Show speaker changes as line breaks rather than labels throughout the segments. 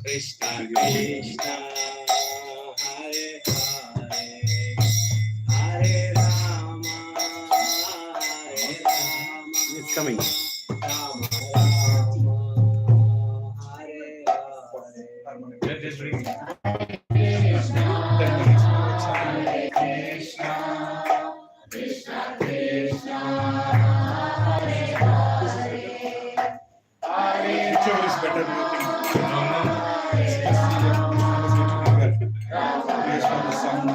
Krishna Krishna Hare Hare Hare Rama Hare Rama. It's coming. Rama Rama Hare Hare.
Let us ring.
Krishna
Krishna Krishna Hare Hare Hare
Whichever is better, do you think? Based on the sound.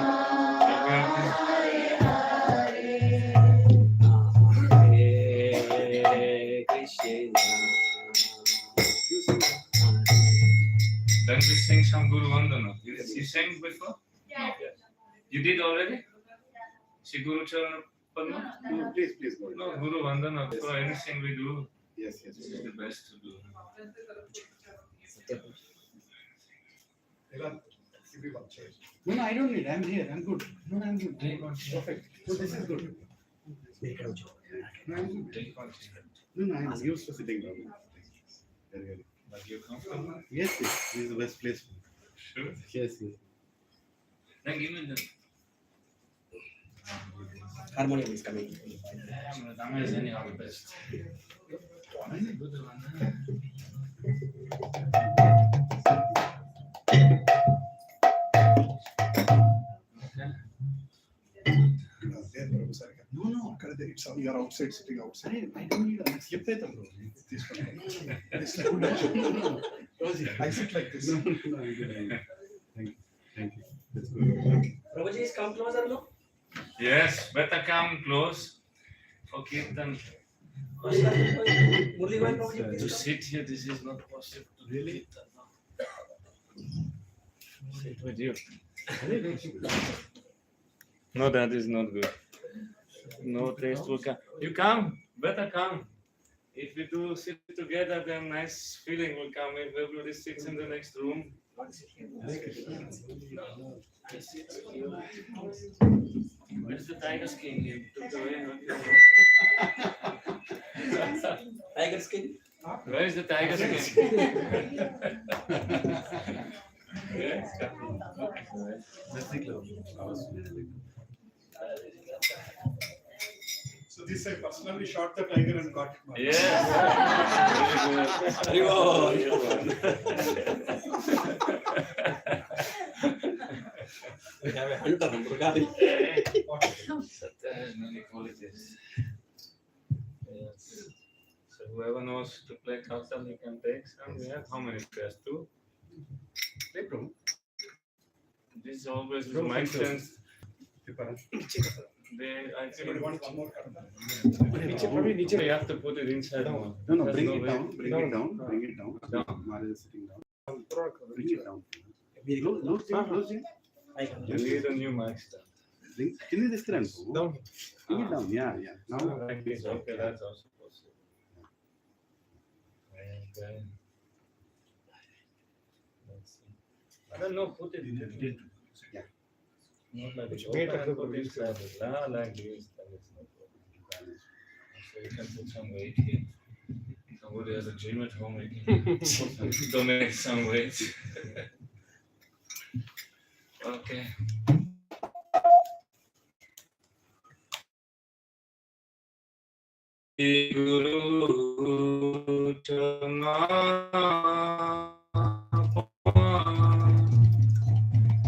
Then we sing some Guru Vandana. You sang before?
Yeah.
You did already? See Guru Charana Padma?
No, please go.
No, Guru Vandana. For anything we do,
Yes.
this is the best to do.
No, I don't need. I'm here. I'm good. No, I'm good. Perfect. So this is good. No, I'm good. No, I'm used to sitting down. Very good.
But you're comfortable?
Yes. This is the best place.
Sure.
Yes.
Then give me the
Harmonium is coming.
Dhamma is anyhow the best.
No.
It's you are outside, sitting outside.
I don't need a skip it, bro.
This one. It's like good action. I sit like this.
No, Thank you. That's good.
Prabhujis, come closer, look.
Yes, better come close for Kirtan.
Murli Bhai, Prabhuji,
To
please
sit here, this is not possible. To really? Sit with you. No, that is not good. No taste will come. You come, better come. If we do sit together, then nice feeling will come. If everybody sits in the next room. Where's the tiger skin? You took away.
Tiger skin.
Where is the tiger skin? Yes.
That's the club.
So this I personally shot the tiger and got it.
Yes.
We have a hunter, Murgali.
Satya has many qualities. Yes. So whoever knows to play Kautal, he can take some. We have how many pairs? 2?
Play, bro.
This is always with my sense. I
Everybody
think
wants one more card.
you have to put it inside.
No,
There's
bring
no
it
way.
down. Bring it down.
Down.
Maharaj is sitting down. Bring it down. Close it.
You need a new mic stand.
Can you this down?
Down.
Bring it down. Yeah. Now.
Like this. Okay, that's also possible. Okay. Let's see. I don't know, put it in.
Yeah.
Not like this. Open and put it like this. Like this. That is no problem. So you can put some weight here. Somebody has a gym at home, you can donate some weight. Okay. Guru Chana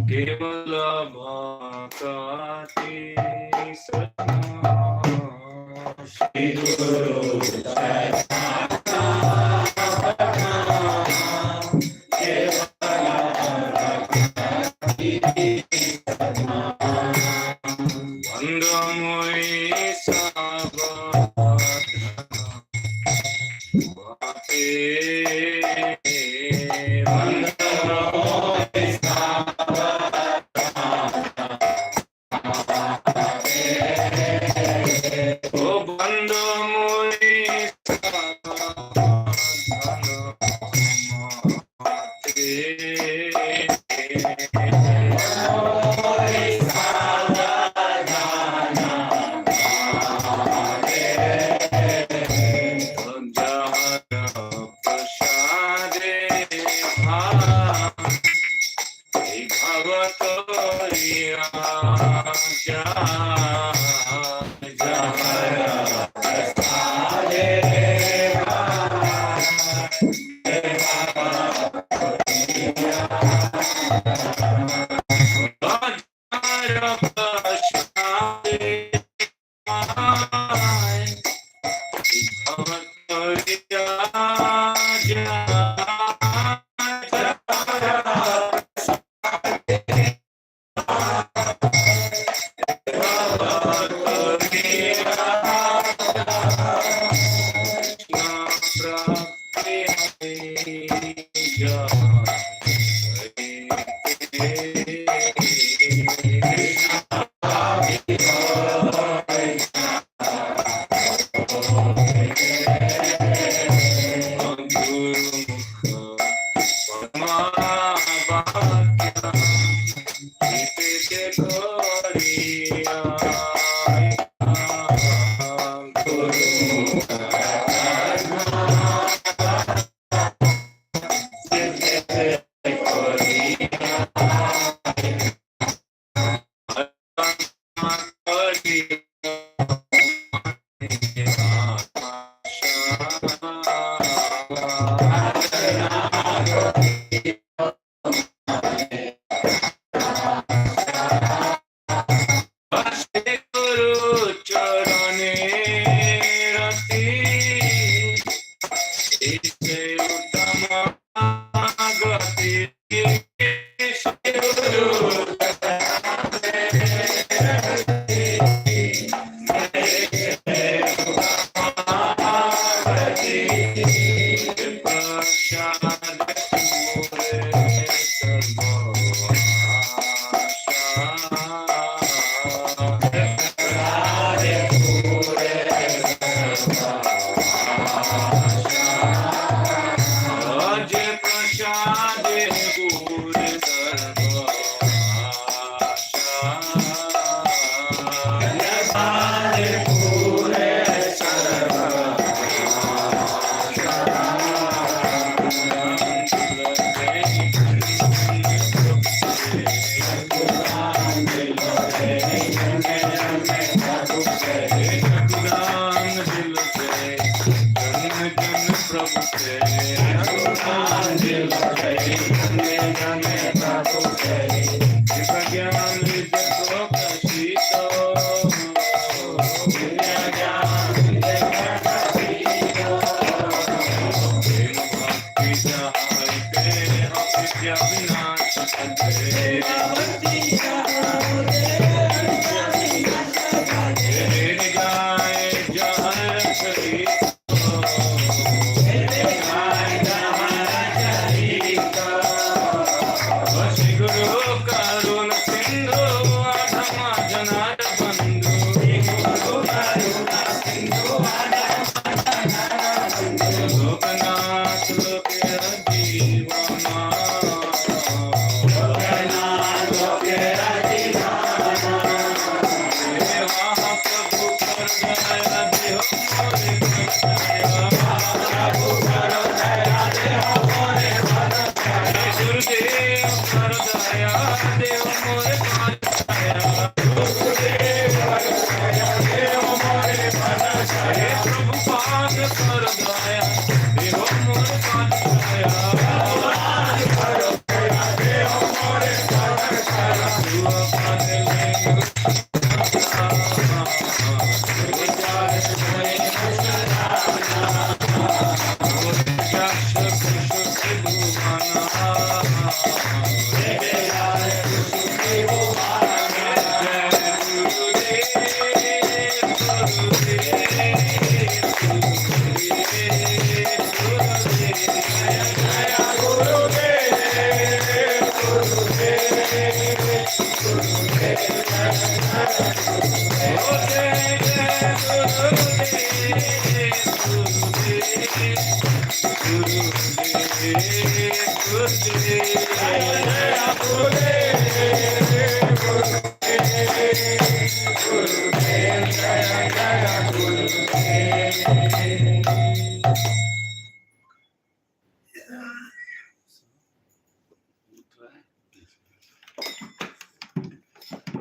Kevala Bhakati Satya Shri Guru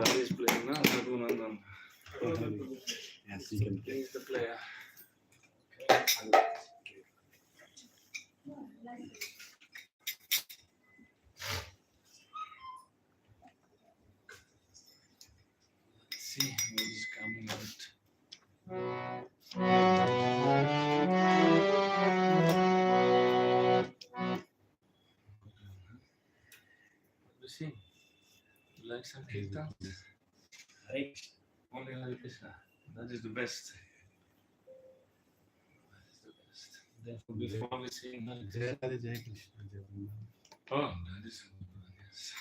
Dad is playing now. Sadhu Nandan.
Yes, you can play.
He is the player. Let's see what is coming out. What do you see? You like some kirtan? Only Hare Krishna. That is the best. That is the best. Therefore, before we sing Hare Krishna.
Jai Jai Krishna. Jai.
Oh, that is good. Yes.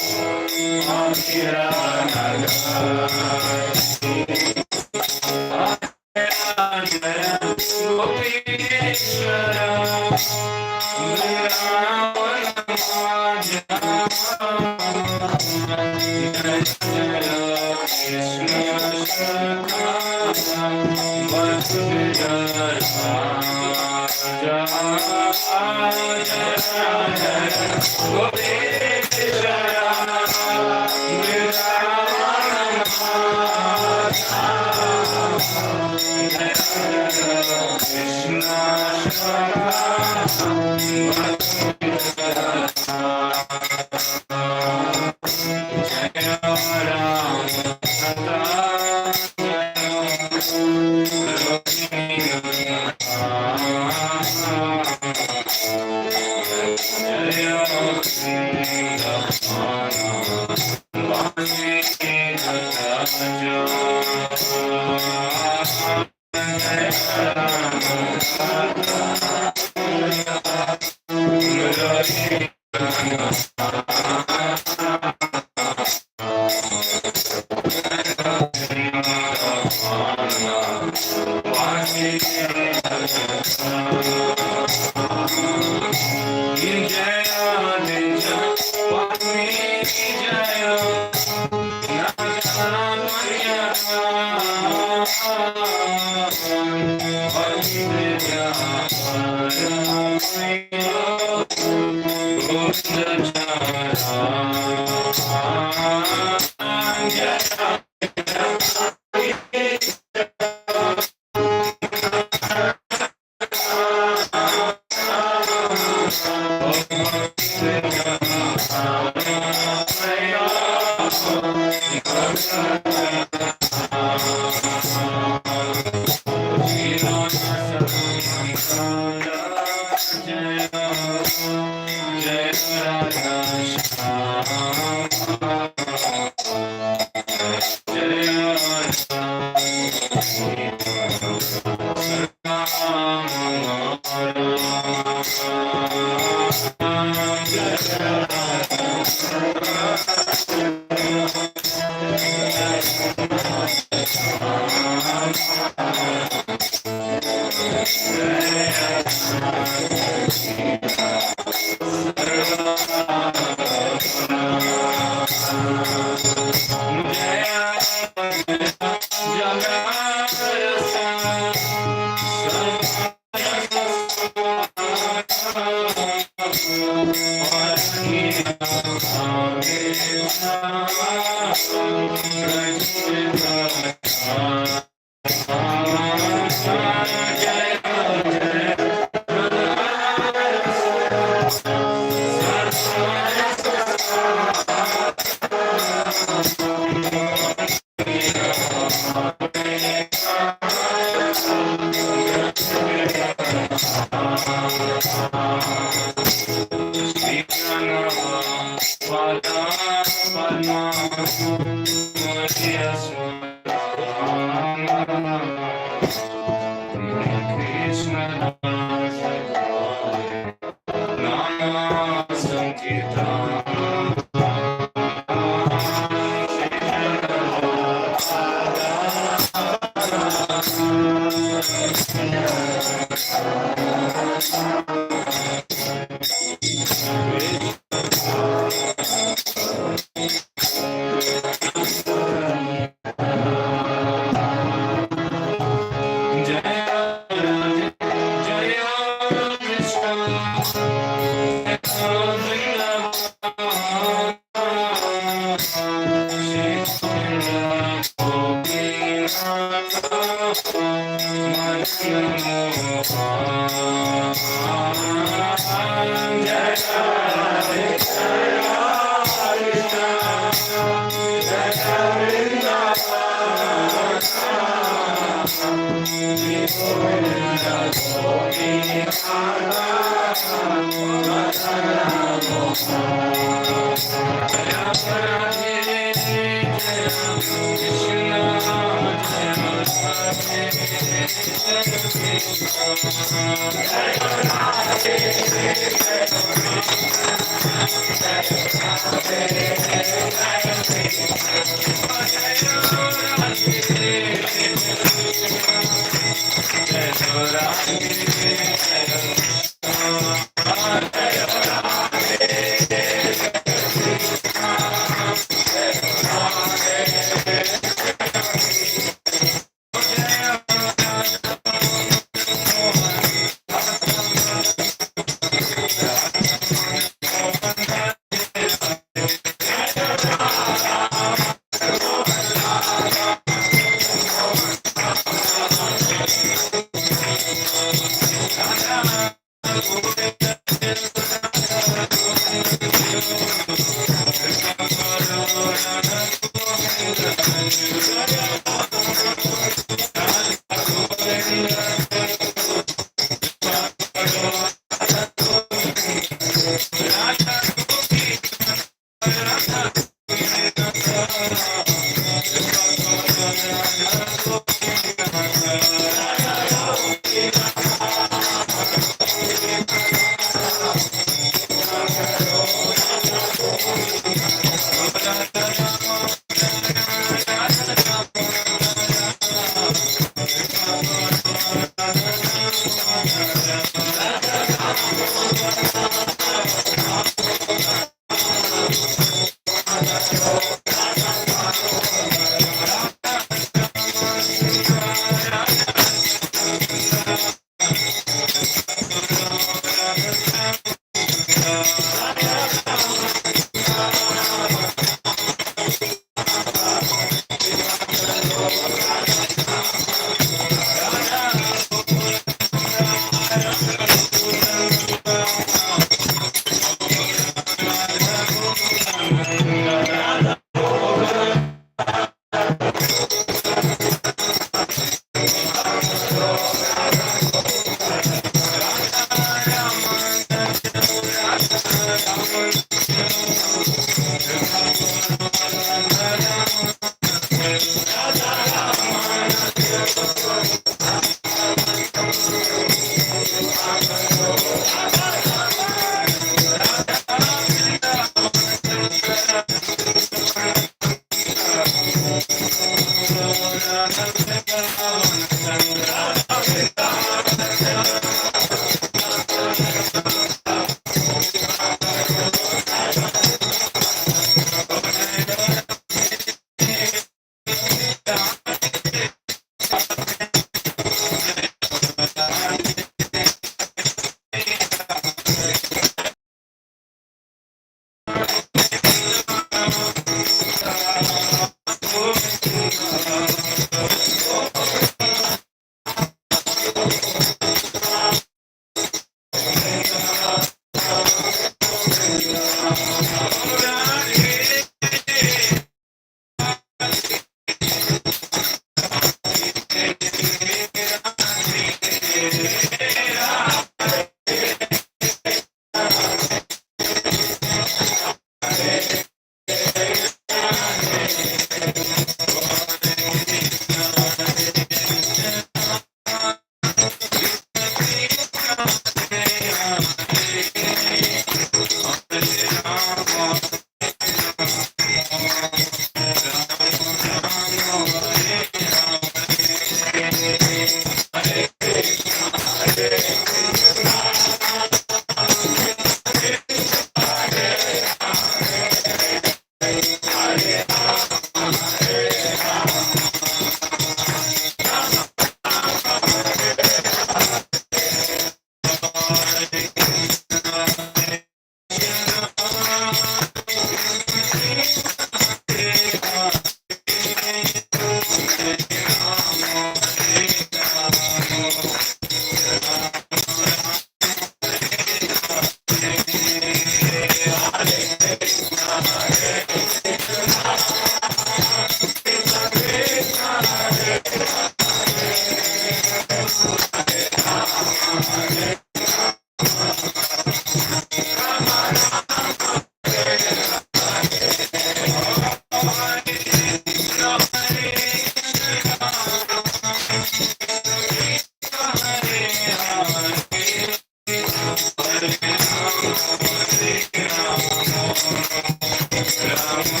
Ram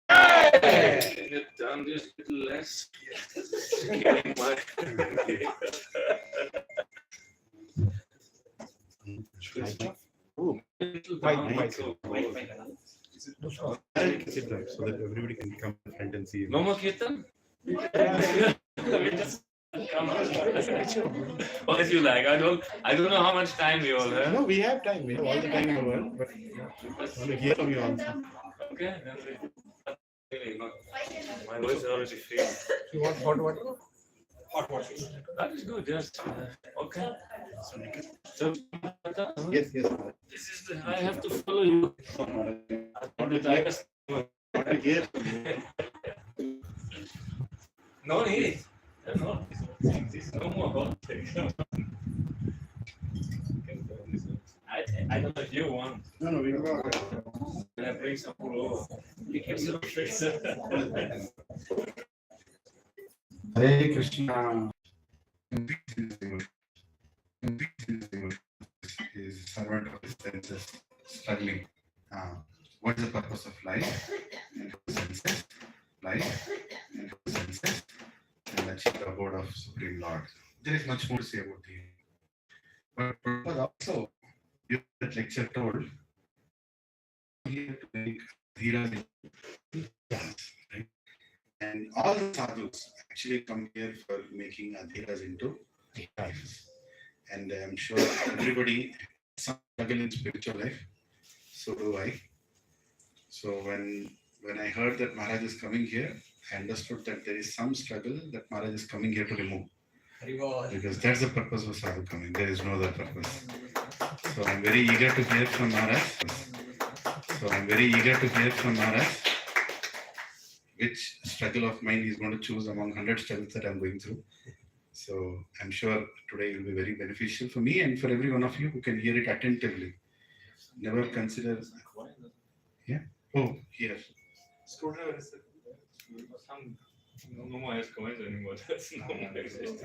Can you turn this a little less? Killing my
Oh,
little
Mic,
down,
mic.
so-
I'll sit down so that everybody can come in front and see.
No more kirtan? We just come on. What as you like. I don't know how much time you all have.
No, we have time. We have all the time in the world, but I want to hear from you also.
Okay, then really not. My voice is already failed.
You want hot water?
Hot water.
That is good, just okay. So
Yes, yes.
this is the I have to follow you.
Water here.
No need. No, no more hot thing. I don't know if you want.
No, no, we don't.
Can I bring some over? You can still fix it.
Hare Krishna. Is servant of his senses, struggling. What is the purpose of life? And senses, life, and senses, and achieve the abode of Supreme Lord. There is much more to say about the. But purpose also, you that lecture told, here to make Dhiras, right? And all the sadhus actually come here for making adhiras into lives. And I'm sure everybody has some struggle in spiritual life. So do I. So when I heard that Maharaj is coming here, I understood that there is some struggle that Maharaj is coming here to remove. Because that's the purpose of sadhu coming. There is no other purpose. So I'm very eager to hear from Maharaj. Which struggle of mine he's going to choose among 100 struggles that I'm going through. So I'm sure today will be very beneficial for me and for every one of you who can hear it attentively. Never consider. Yeah. Oh, here.
Screwdriver is some no more has coins anymore. That's no more existing.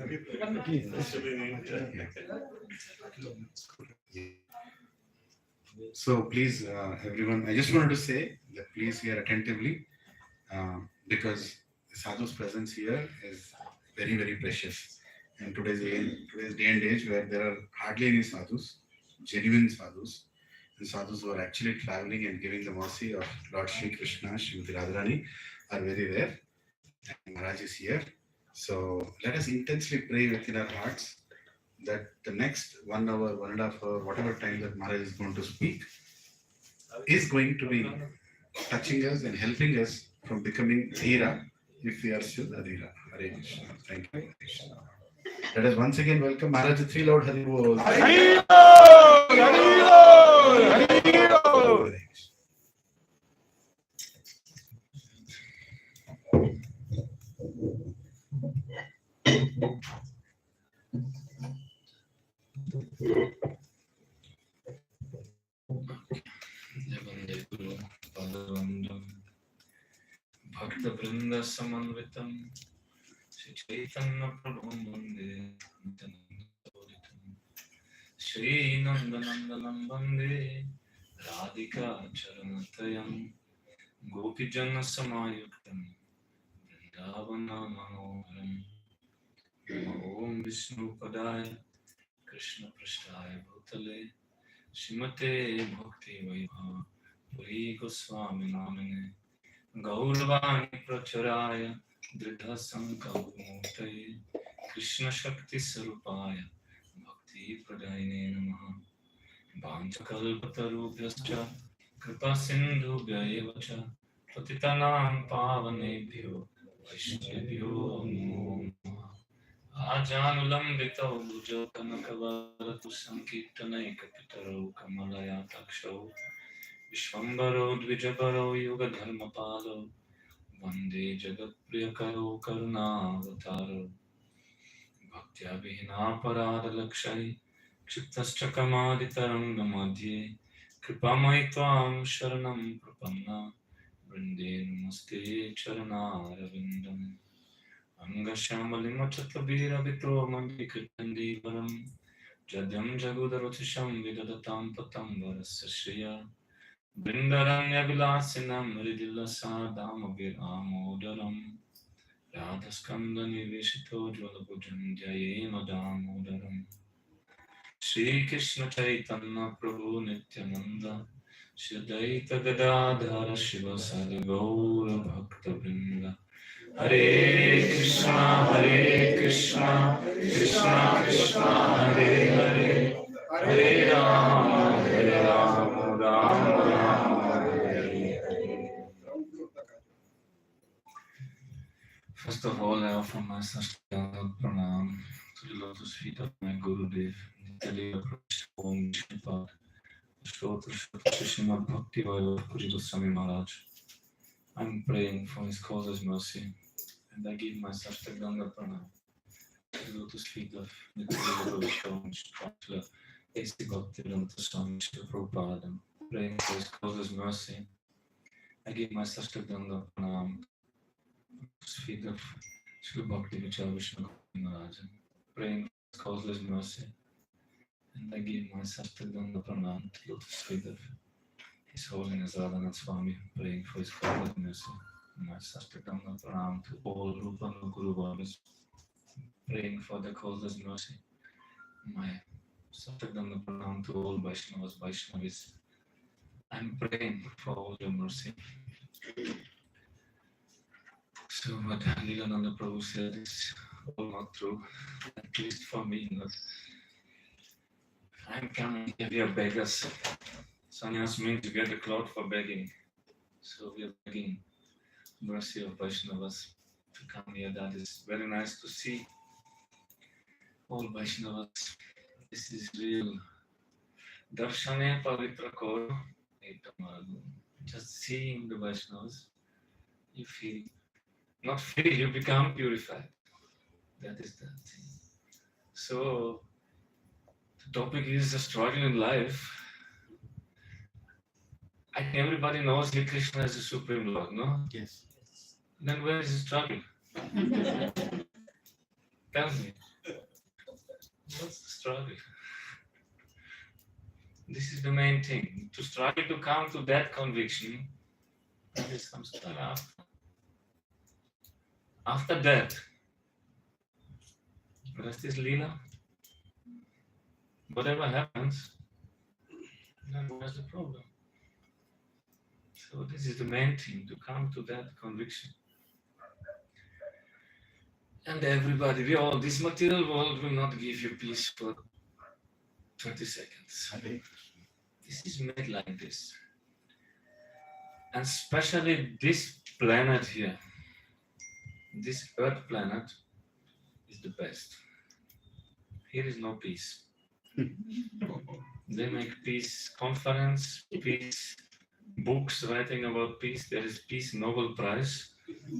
So please, everyone, I just wanted to say that please hear attentively because Sadhu's presence here is very, very precious. And today's day and age where there are hardly any sadhus, genuine sadhus, and sadhus who are actually traveling and giving the mercy of Lord Shri Krishna, Srimati Radharani are very rare. And Maharaj is here. So let us intensely pray within our hearts that the next 1 hour, 1.5 hour, whatever time that Maharaj is going to speak, is going to be touching us and helping us from becoming Dhira if we are still Adhira. Hare Krishna. Thank you. Let us once again welcome Maharaj 3 Lord Hari Bol. Hari Bol! Hari Bol! Hari Bol!
Vande Guru Padavandam Bhakta Vrinda Samanvitam Shri Chaitanya Prabhum Vande Nityananda Shri Nandanandanam Vande Radhika Charanatayam Gopijana Samayuktam Vrindavana Manoharam Om Vishnu Padaya Krishna Prasthaya Bhutale Shrimate Bhakti Vaibhava Puri Goswami Namine Gauravani Pracharaya Dridha Sankalpamurtaye Krishna Shakti Sarupaya Bhakti Pradayane Namaha Vanchakalpatarubhyascha Kripa Sindhubhya evacha Patitanam Pavanebhyo Vaishnavyo Namo Namaha Ajanulambito Bhujo Kanakavaratu Sankirtanaikapitaro Kamalaya Takshau Vishwambaro Dvijabaro Yoga Dharmapalo Vande Jagat Priyakaro Karunavataro Bhaktya Vihina Parada Lakshai Kshiptascha Kamaditaranга Madhye Kripamai Tvam Sharanam Prapanna Vrinde Namaste Charana Ravindam Angashyamalim Chatabira Vitro Mandikritandi Varam Jadyam Jagudarotisham Vidadatam Patam Varasya Shriya Brindaranya vilasinam ridilasa damaviram Radhaskanda niveshito jvalabhujan jayena damodaram Shri Krishna Chaitanya Prabhu Nityananda Shri Advaita Gadadhara Shiva Sadi Gaura Bhakta Vrinda Hare Krishna Krishna Krishna Hare Hare Hare Rama Rama Rama Hare Hare. First of all, I offer my Sastanga Pranam to the lotus feet of my Gurudev, Nityalila Prabhupada Om Vishnupada, Shrotra Srimad Bhakti Prabhujis Swami Maharaj. I'm praying for his causeless mercy, and I give my Sastanga Pranam to the lotus feet of Nityalila Prabhupada, A.C. Bhakti Swami Prabhupada. I'm praying for his causeless mercy. I give my Sastanga Pranam feet of Sri Bhakti Vishnu Maharaj, praying for his causeless mercy, and I give my Sastaganga Pranam to lotus feet of His Holiness Radhanath Swami, praying for his causeless mercy. My Sastaganga Pranam to all Rupa Guru Vargas, praying for the causeless mercy. My Sastaganga Pranam to all Vaishnavas, Vaishnavis. I'm praying for all your mercy. So what Lilananda Prabhu said is all not true, at least for me. Not. I'm coming here, we are beggars. Sannyas means to get a cloth for begging. So we are begging mercy of Vaishnavas to come here. That is very nice to see all Vaishnavas. This is real. Darshane Pavitra Koro. Just seeing the Vaishnavas, you feel, not feel, you become purified. That is the thing. So, the topic is the struggle in life. I think everybody knows Sri Krishna is the Supreme Lord, no?
Yes.
Then where is the struggle? Tell me. What's the struggle? This is the main thing. To struggle to come to that conviction, there is some struggle after. After that, rest is Leela. Whatever happens, then what's the problem? So this is the main thing, to come to that conviction. And everybody, we all, this material world will not give you peace for 20 seconds. This is made like this. And especially this planet here, this Earth planet is the best. Here is no peace. They make peace conference, peace books writing about peace. There is Peace Nobel Prize,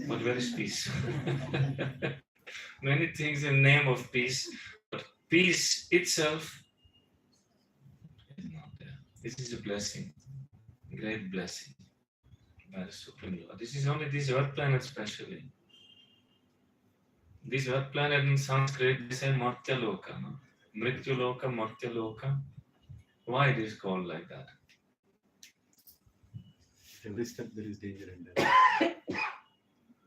but where is peace? Many things in name of peace, but peace itself is not there. This is a blessing, great blessing by the Supreme Lord. This is only this Earth planet specially. This Earth planet in Sanskrit, they say Martya Loka, no? Mrityu Loka, Martya Loka. Why it is called like that?
Every step there is danger in there.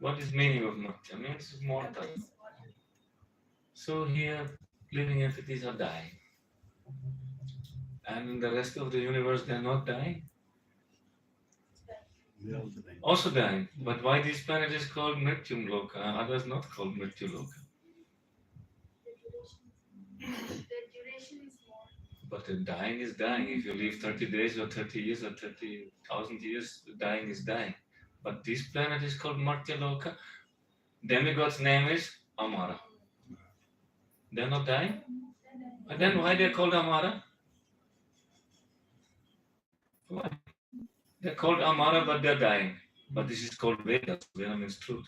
What is meaning of Martya? Means mortal. So here, living entities are dying. And in the rest of the universe, they are not dying.
They are also dying.
Also dying. But why this planet is called Mrityum Loka, others not called Mrityu Loka?
The duration is more.
But the dying is dying. If you live 30 days or 30 years or 30,000 years, dying is dying. But this planet is called Martya Loka. Demigod's name is Amara. They're not dying? And then why they're called Amara? Why? They're called Amara, but they're dying. But this is called Veda. Veda means truth.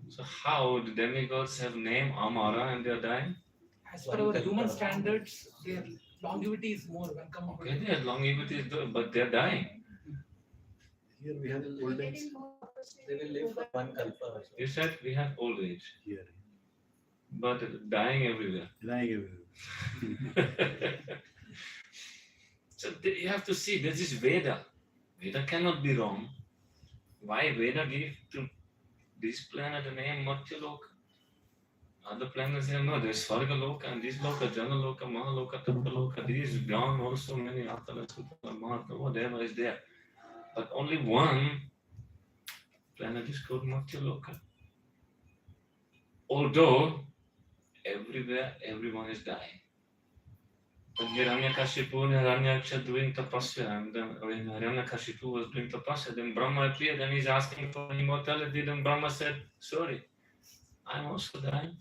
So how the demigods have name Amara and they're dying?
As per our human standards, their longevity is more when compared
Okay, their longevity is good, but they're dying.
Here we have old age.
They will live for one kalpa.
You said we have old age,
Here.
but dying everywhere.
Dying everywhere.
So you have to see, this is Veda. Veda cannot be wrong. Why Veda give to this planet the name Matyaloka? Other planets say no, there's Svargaloka and this Loka, Janaloka, Mahaloka, Tapaloka, these beyond also many Atala, Sutala, Mahata, whatever is there. But only one planet is called Matyaloka. Although everywhere everyone is dying. But Hiranyakashipu and Hiranyaksha doing tapasya, and then when Hiranyakashipu was doing tapasya, then Brahma appeared and he's asking for immortality. Then Brahma said, sorry, I'm also dying.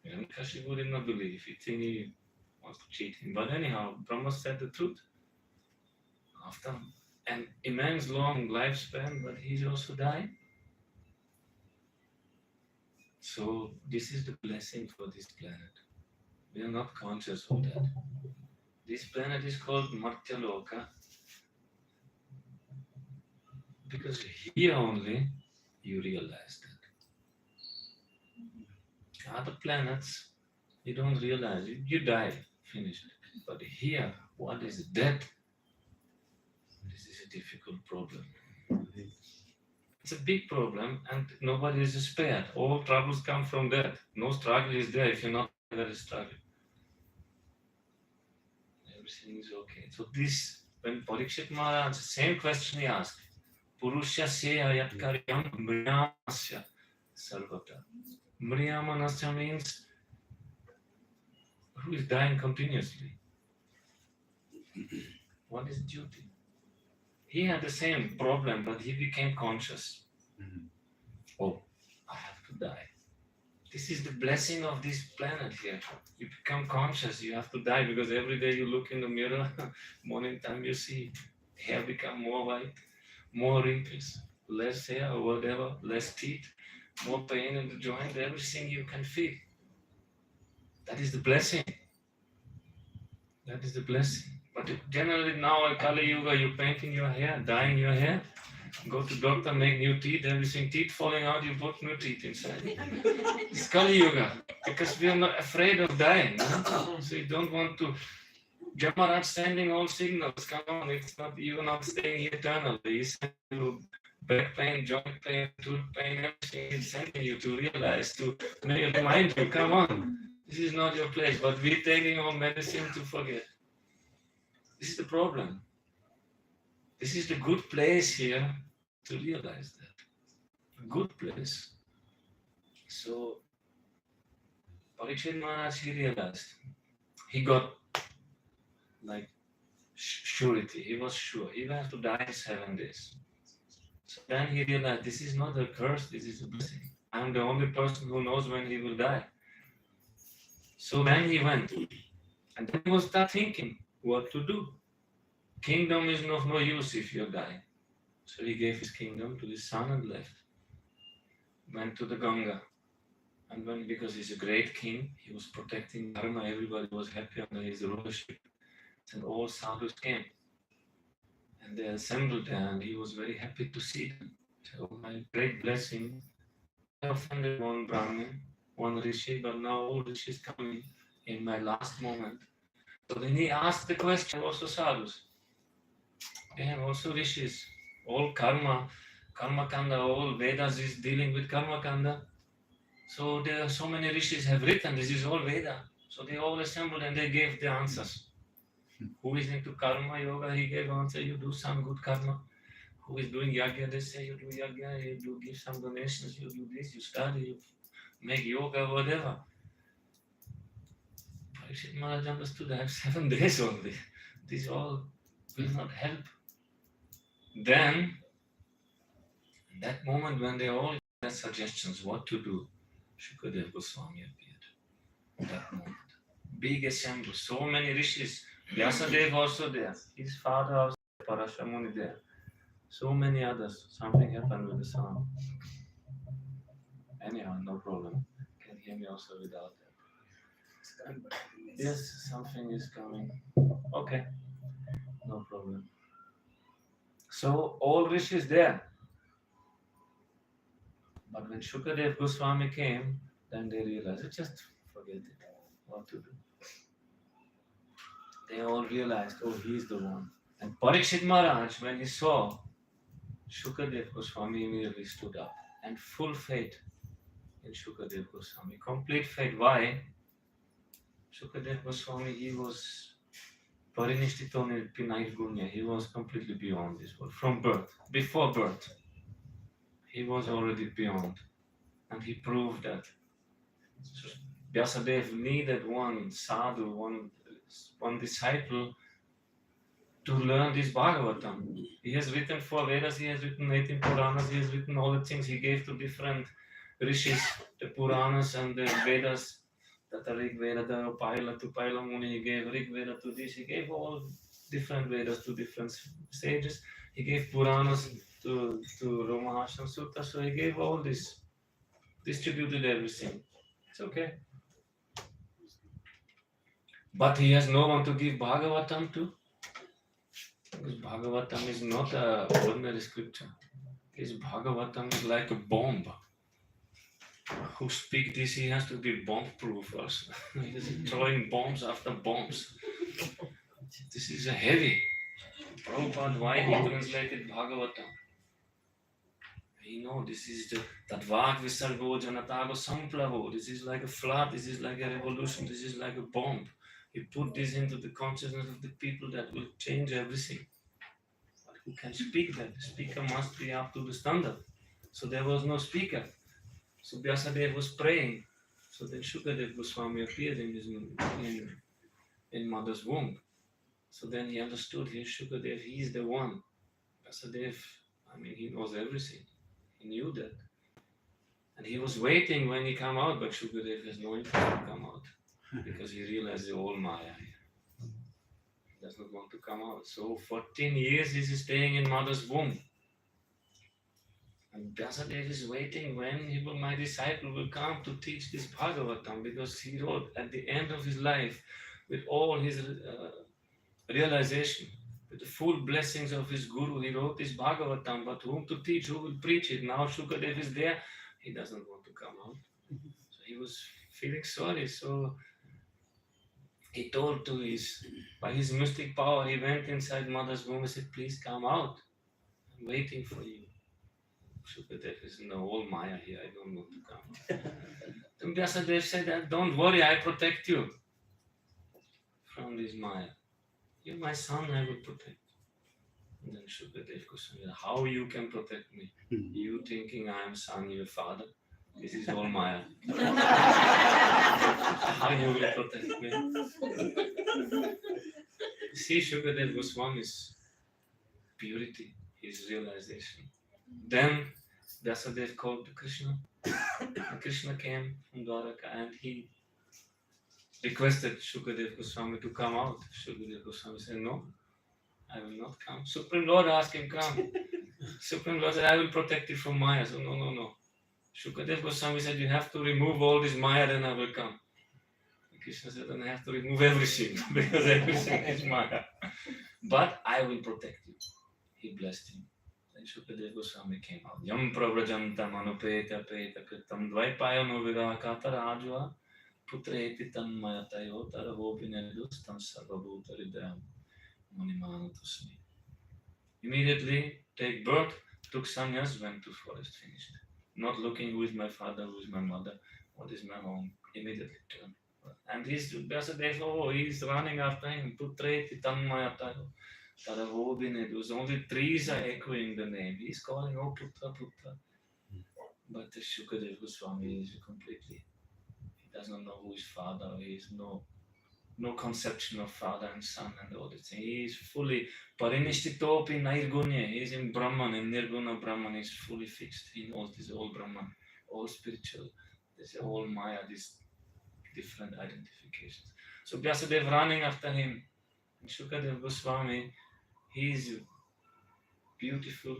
Hiranyakashipu did not believe. He think he wants to cheat him. But anyhow, Brahma said the truth. After an immense long lifespan, but he's also dying. So this is the blessing for this planet. We are not conscious of that. This planet is called Matyaloka because here only you realize that. Other planets, you don't realize it. You die, finished. But here, what is death? This is a difficult problem. It's a big problem and nobody is spared. All troubles come from that. No struggle is there if you're not there is struggle. Everything is okay. So this, when Parikshit Maharaj, same question he asked, Purusha seya yatkaryam mriyamasya sarvata. Mriyamanasya means who is dying continuously. What is duty? He had the same problem, but he became conscious. Oh, I have to die. This is the blessing of this planet here. You become conscious, you have to die because every day you look in the mirror, morning time you see hair become more white, more wrinkles, less hair or whatever, less teeth, more pain in the joint, everything you can feel. That is the blessing. That is the blessing. But generally now in Kali Yuga, you're painting your hair, dyeing your hair, go to doctor, make new teeth, everything, teeth falling out, you put new teeth inside. It's Kali Yuga, because we are not afraid of dying. No? So you don't want to. Maharaj sending all signals, come on, it's not, you're not staying here eternally. He's sending you back pain, joint pain, tooth pain, everything. He's sending you to realize, to remind you, come on, this is not your place. But we're taking all medicine to forget. This is the problem. This is the good place here to realize that. A good place. So, Parikshit Maharaj, he realized. He got like surety. He was sure. He will have to die in 7 days. So then he realized this is not a curse, this is a blessing. I'm the only person who knows when he will die. So then he went. And then he was start thinking what to do. Kingdom is of no use if you die. So he gave his kingdom to his son and left. Went to the Ganga. And when, because he's a great king, he was protecting Dharma, everybody was happy under his rulership. And all sadhus came. And they assembled there and he was very happy to see them. So my great blessing, I offended one Brahmin, one Rishi, but now all Rishis coming in my last moment. So then he asked the question, also sadhus. And also Rishis, all karma kanda, all Vedas is dealing with karma kanda. So there are so many Rishis have written, this is all Veda. So they all assembled and they gave the answers. Who is into karma yoga, he gave answer, you do some good karma. Who is doing yagya, they say you do yagya, you do give some donations, you do this, you study, you make yoga, whatever. Parikshit Maharaj understood, I have 7 days only. This all will not help. Then, in that moment when they all had suggestions what to do, Shukadev Goswami appeared. That moment. Big assembly, so many rishis. Vyasadeva also there. His father also, Parashamuni there. So many others. Something happened with the sound. Anyhow, no problem. Can hear me also without that. Yes, something is coming. Okay, no problem. So all rishis there. But when Shukadev Goswami came, then they realized, just forget it, what to do. They all realized, oh, he's the one. And Parikshit Maharaj, when he saw Shukadev Goswami, immediately stood up. And full faith in Shukadev Goswami. Complete faith. Why? Shukadev Goswami, he was Parinishthito Nirgunya. He was completely beyond this world. From birth, before birth, he was already beyond. And he proved that. So Vyasadeva needed one sadhu, one disciple to learn this Bhagavatam. He has written 4 Vedas, he has written 18 Puranas, he has written all the things he gave to different rishis, the Puranas and the Vedas, that are Rig Veda, the Upaila to Paila Muni, he gave Rig Veda to this, he gave all different Vedas to different sages, he gave Puranas to Ramahasham Sutta, so he gave all this, distributed everything. It's okay. But he has no one to give Bhagavatam to. Because Bhagavatam is not an ordinary scripture. This Bhagavatam is like a bomb. Who speak this, he has to be bomb-proof also. He is throwing bombs after bombs. This is a heavy. Prabhupada, why he translated Bhagavatam? You know, this is the Tadvak Visargo Janatago Samplavo. This is like a flood, this is like a revolution, this is like a bomb. He put this into the consciousness of the people that will change everything. But who can speak that? The speaker must be up to the standard. So there was no speaker. So Vyasadeva was praying. So then Shukadev Goswami appeared in mother's womb. So then he understood, here Shukadev, he is the one. Vyasadeva, he knows everything. He knew that. And he was waiting when he came out, but Shukadev has no interest to come out. Because he realized the whole Maya. He does not want to come out. So 14 years he is staying in mother's womb. And Vyasadeva is waiting when my disciple will come to teach this Bhagavatam, because he wrote at the end of his life, with all his realization, with the full blessings of his guru, he wrote this Bhagavatam, but whom to teach, who will preach it? Now Shukadev is there, he doesn't want to come out. So he was feeling sorry, so he told by his mystic power, he went inside mother's womb and said, please come out, I'm waiting for you. Shukadev is in the whole Maya here, I don't want to come out. Then Vyasadeva said, don't worry, I protect you from this Maya. You're my son, I will protect. And then Shukadev Goswami, how you can protect me? You thinking I am son, your father? This is all Maya. How you will protect me? See Shukadev Goswami's purity, his realization. Then Vyasadeva called to Krishna. And Krishna came from Dwaraka and he requested Shukadev Goswami to come out. Shukadev Goswami said, no, I will not come. Supreme Lord asked him, come. Supreme Lord said, I will protect you from Maya. So no. Shukadev Goswami said, you have to remove all this Maya, then I will come. And Krishna said, then I have to remove everything, because everything is Maya. But I will protect you. He blessed him. Then Shukadev Goswami came out. Yam prabrajantam anupeta peta kritam dvaipayano virakata rajva putreti tanmayatayo taravobinedustam sarvabhutaridam manimanutusmi. Immediately take birth, took sannyas, went to forest, finished. Not looking who is my father, who is my mother, what is my home, immediately turned. And Vyasadeva, he's running after him, putreti tanmayatayo. Taravobinedus, only trees are echoing the name. He's calling, oh Putra, Putra. But the Shukadev Goswami is completely, he does not know who is father, he has no conception of father and son and all this thing. He is fully Parinishthitopi Nirgunya. He is in Brahman, in Nirguna Brahman, he is fully fixed. He knows this all Brahman, all spiritual, this all Maya, these different identifications. So Vyasadeva running after him, and Shukadev Goswami, he is a beautiful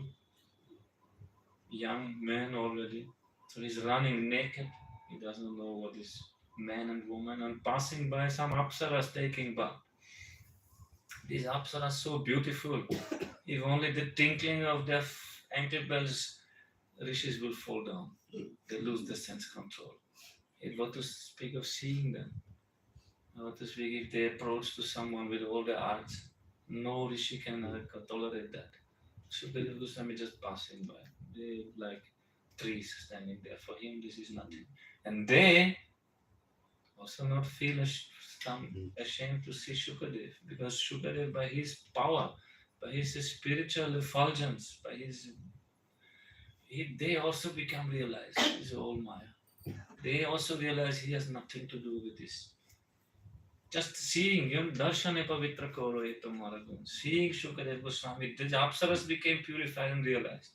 young man already. So he's running naked. He doesn't know what is man and woman, and passing by some apsaras taking bath. These apsaras are so beautiful. If only the tinkling of their ankle bells, rishis will fall down. They lose the sense control. What to speak of seeing them? What to speak if they approach to someone with all the arts? No Rishi can tolerate that. Shukadeva Goswami just passing by. They like trees standing there. For him, this is nothing. And they also not feel ashamed to see Shukadev, because Shukadev, by his power, by his spiritual effulgence, by his, they also become realized his all Maya. They also realize he has nothing to do with this. Just seeing him, Darshane Pavitra Koro Etam Maragun, seeing Shukadev Goswami, the Apsaras became purified and realized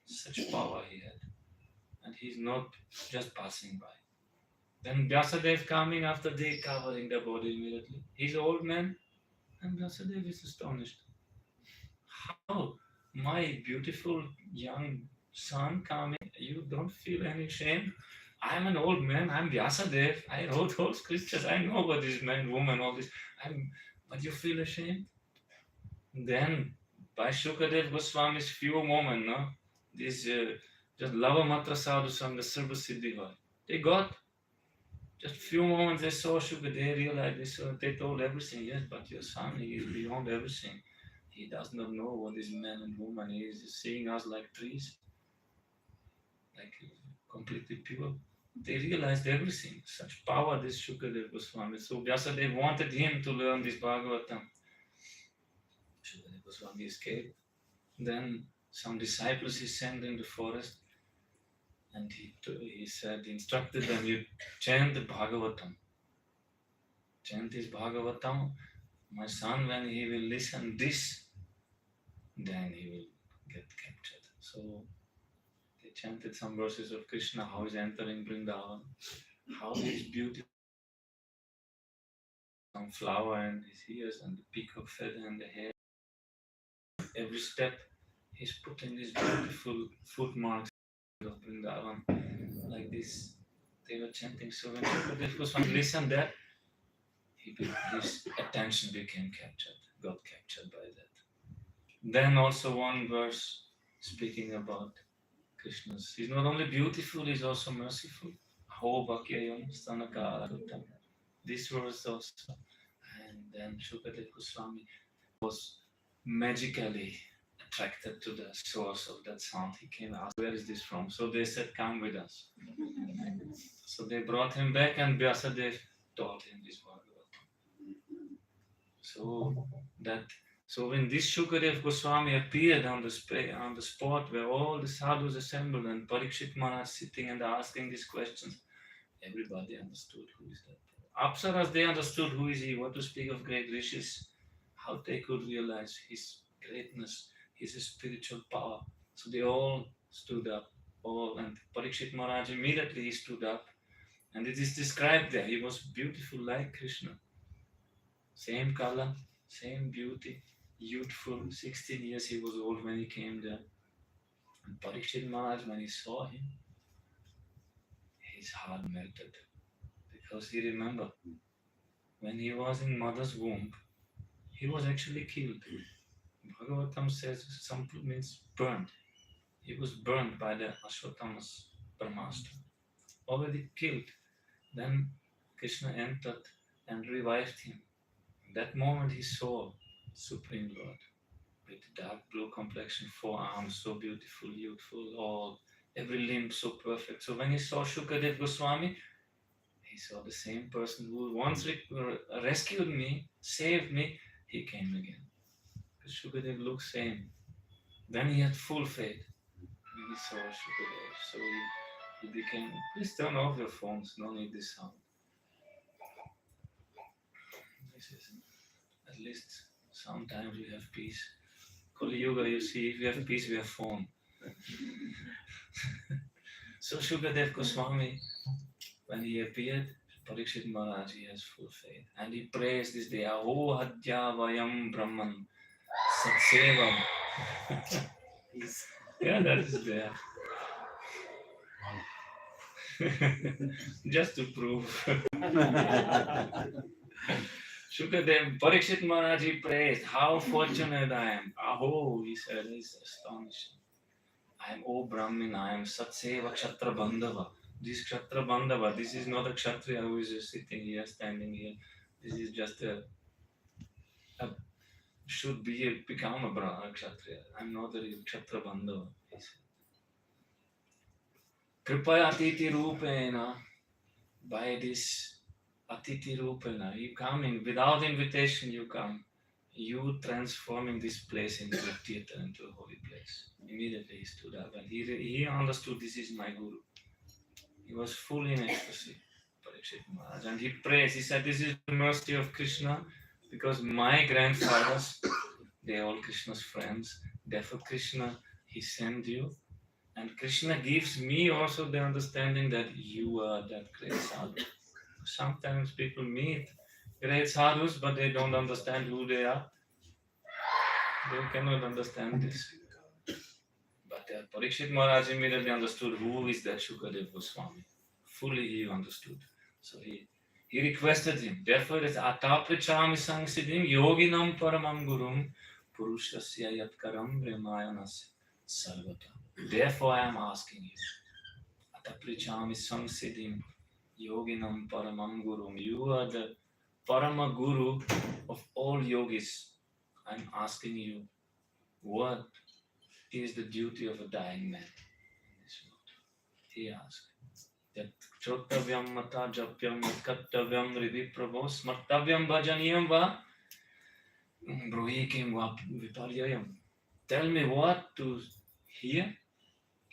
such power he had. And he's not just passing by. Then Vyasadeva coming after they covering the body immediately. He's an old man, and Vyasadeva is astonished. How? My beautiful young son coming, you don't feel any shame? I'm an old man, I'm Vyasadeva, I wrote all scriptures, I know what is man, woman, all this. But you feel ashamed? Then, by Shukadev Goswami's few moments, no? This just Lava Matra Sadhu Sangha Sarva Siddhi Vai. They got just few moments they saw Shukadev, they realized this, they told everything. Yes, but your son, he is beyond everything. He does not know what is man and woman. He is seeing us like trees, like completely pure. They realized everything. Such power, this Shukadev Goswami. So Vyasadeva wanted him to learn this Bhagavatam. Shukadev Goswami escaped. Then some disciples he sent in the forest, and he said, he instructed them, you chant the Bhagavatam. Chant this Bhagavatam. My son, when he will listen this, then he will get captured. So they chanted some verses of Krishna, how he's entering Vrindavan, how he is beautiful. Some flower in his ears and the peacock feather in the hair. Every step he's putting these beautiful footmarks of Vrindavan, like this. They were chanting. So when Shukadev Goswami listened that, his attention became captured, got captured by that. Then also one verse speaking about Krishna's. He's not only beautiful, he's also merciful. Ho Bhakyayam Stanaka Arutam. This verse also. And then Shukadev Goswami was magically attracted to the source of that sound. He came and asked, where is this from? So they said, come with us. So they brought him back, and Vyasadeva taught him this Bhagavatam. So when this Shukadev Goswami appeared on the spot where all the sadhus assembled and Parikshit Maharaj sitting and asking these questions, everybody understood who is that. Apsaras, they understood who is he, what to speak of great rishis, how they could realize his greatness, his spiritual power. So they all stood up, and Parikshit Maharaj immediately he stood up, and it is described there. He was beautiful like Krishna. Same color, same beauty, youthful. 16 years he was old when he came there. And Parikshit Maharaj, when he saw him, his heart melted. Because he remembered, when he was in mother's womb, he was actually killed. Bhagavatam says, something means burned. He was burned by the Ashwatthama's Brahmastra. Already killed. Then Krishna entered and revived him. In that moment he saw Supreme Lord with dark blue complexion, 4 arms, so beautiful, youthful, every limb so perfect. So when he saw Shukadev Goswami, he saw the same person who once rescued me, saved me, he came again. Because Shukadev looked same. Then he had full faith when he saw Shukadev. So he became, please turn off your phones, no need this sound. This is, at least sometimes we have peace. Kali Yuga, you see, if we have peace, we have phone. So Shukadev Goswami, when he appeared, Parikshit Maharaj, he has full faith. And he prays this day, Aho Hadya Vayam Brahman Satsevam. Yeah, that is there. Just to prove. Shukadev, Parikshit Maharaj, he praised, how fortunate I am. Aho, he said, it's astonishing. I am O Brahmin, I am Satseva Kshatra Bandhava. This Kshatra Bandhava, this is not a Kshatriya who is sitting here, standing here. This is just a should become a Kshatriya. I'm not a Kshatriya Bandhava, he said. Kripaya Atiti Rupena, by this Atiti Rupena, you coming, without invitation you come. You transforming this place into a theater, into a holy place. Immediately he stood up and he understood this is my Guru. He was fully in ecstasy, Parikshit Maharaj. And he prays, he said, this is the mercy of Krishna, because my grandfathers, they are all Krishna's friends. Therefore Krishna, he sent you. And Krishna gives me also the understanding that you are that great sadhu. Sometimes people meet great sadhus, but they don't understand who they are. They cannot understand this. But Parikshit Maharaj immediately understood who is that Shukadev Goswami. Fully he understood. So he requested him. Therefore it is Ataprichami Sangsiddhim Yoginam Paramam Gurum Purushasya Yatkaram Brahmayanasya Sarvata. Therefore I am asking you. Ataprichami Sangsiddhim Yoginam Paramam Gurum. You are the Parama Guru of all yogis. I'm asking you, what is the duty of a dying man in this world? He asked. Yat chotavyam mata japyam kattavyam rivi prabho smartavyam bhajaniyam va bruhikim va viparyayam. Tell me what to hear,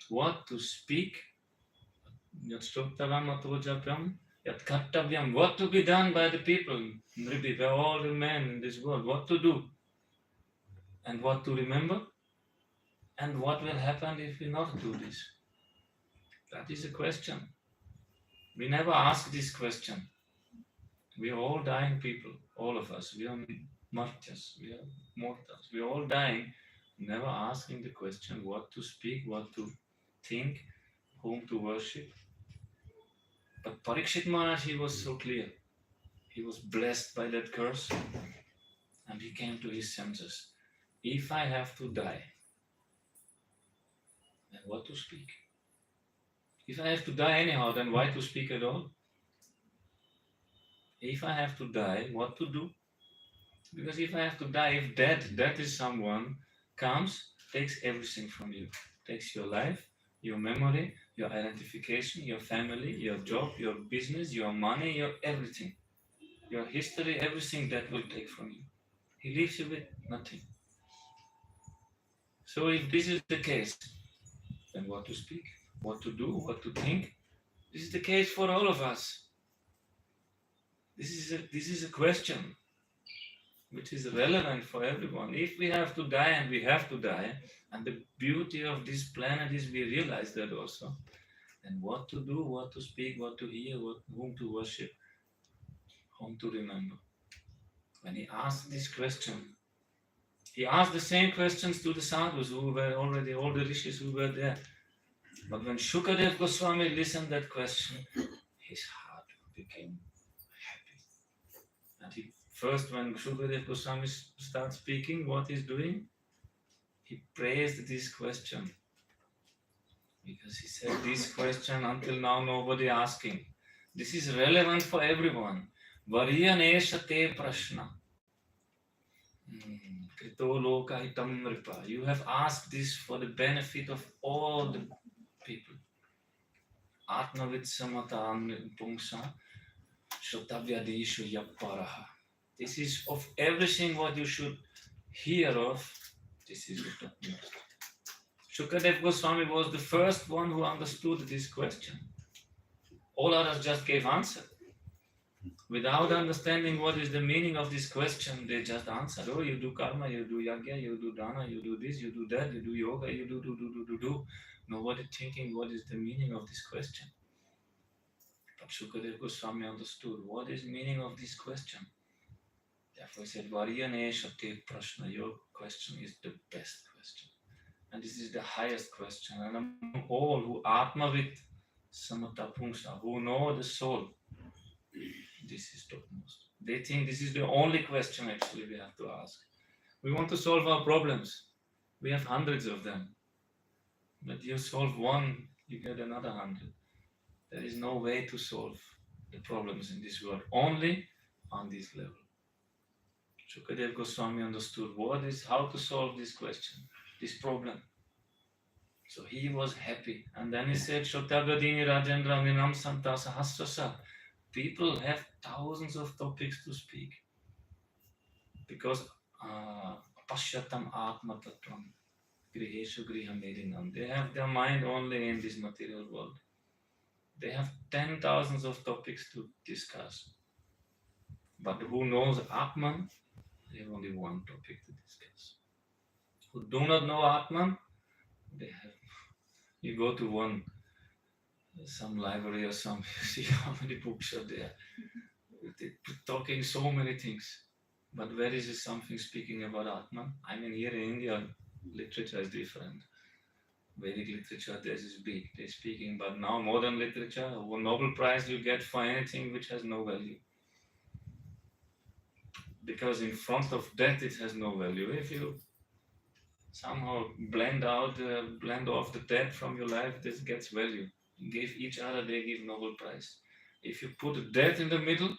what to speak. Yat chotavyam mata japyam yat kattavyam, what to be done by the people, rivi, by all the men in this world, what to do, and what to remember, and what will happen if we not do this. That is a question. We never ask this question. We are all dying people, all of us. We are martyrs, we are mortals. We are all dying, never asking the question what to speak, what to think, whom to worship. But Parikshit Maharaj, he was so clear. He was blessed by that curse, and he came to his senses. If I have to die, then what to speak? If I have to die anyhow, then why to speak at all? If I have to die, what to do? Because if I have to die, if death is someone, comes, takes everything from you. Takes your life, your memory, your identification, your family, your job, your business, your money, your everything. Your history, everything that will take from you. He leaves you with nothing. So if this is the case, then what to speak, what to do, what to think? This is the case for all of us. This is a question which is relevant for everyone. If we have to die, and we have to die, and the beauty of this planet is we realize that also, then what to do, what to speak, what to hear, whom to worship, whom to remember. When he asked this question, he asked the same questions to the sadhus who were already, all the rishis who were there. But when Shukadev Goswami listened that question, his heart became happy. And first, when Shukadev Goswami starts speaking, what he's doing, he praised this question. Because he said this question until now nobody asking. This is relevant for everyone. Variyanesha te prashna. Krito loka hitam nripa. You have asked this for the benefit of all the people. Atmavit samatan pungsa shotavyadishu yaparaha. This is of everything what you should hear of. This is the topmost. Shukadev Goswami was the first one who understood this question. All others just gave answer. Without understanding what is the meaning of this question, they just answered, oh, you do karma, you do yagya, you do dana, you do this, you do that, you do yoga, you do. Nobody thinking what is the meaning of this question. But Shukadev Goswami understood what is the meaning of this question. Therefore he said, Variyanesha te prashna, your question is the best question. And this is the highest question. And among all who atmavit samata pungsa, who know the soul, this is topmost. They think this is the only question actually we have to ask. We want to solve our problems. We have hundreds of them. But you solve one, you get another 100. There is no way to solve the problems in this world, only on this level. Shukadev Goswami understood how to solve this question, this problem. So he was happy. And then he said, Shotabhadini Rajendra Minam Santa Sahasrasa. People have thousands of topics to speak. Because Pashyatam Atma Tattvam Griheshu Grihamedinam. They have their mind only in this material world. They have 10,000s of topics to discuss. But who knows Atman? They have only one topic to discuss. Who do not know Atman? You go to some library or some, you see how many books are there. They're talking so many things. But where is it something speaking about Atman? I mean, here in India, literature is different. Vedic literature, this is big. They're speaking, but now modern literature, a Nobel Prize you get for anything which has no value. Because in front of that, it has no value. If you somehow blend off the death from your life, this gets value. You give each other, they give Nobel Prize. If you put a death in the middle,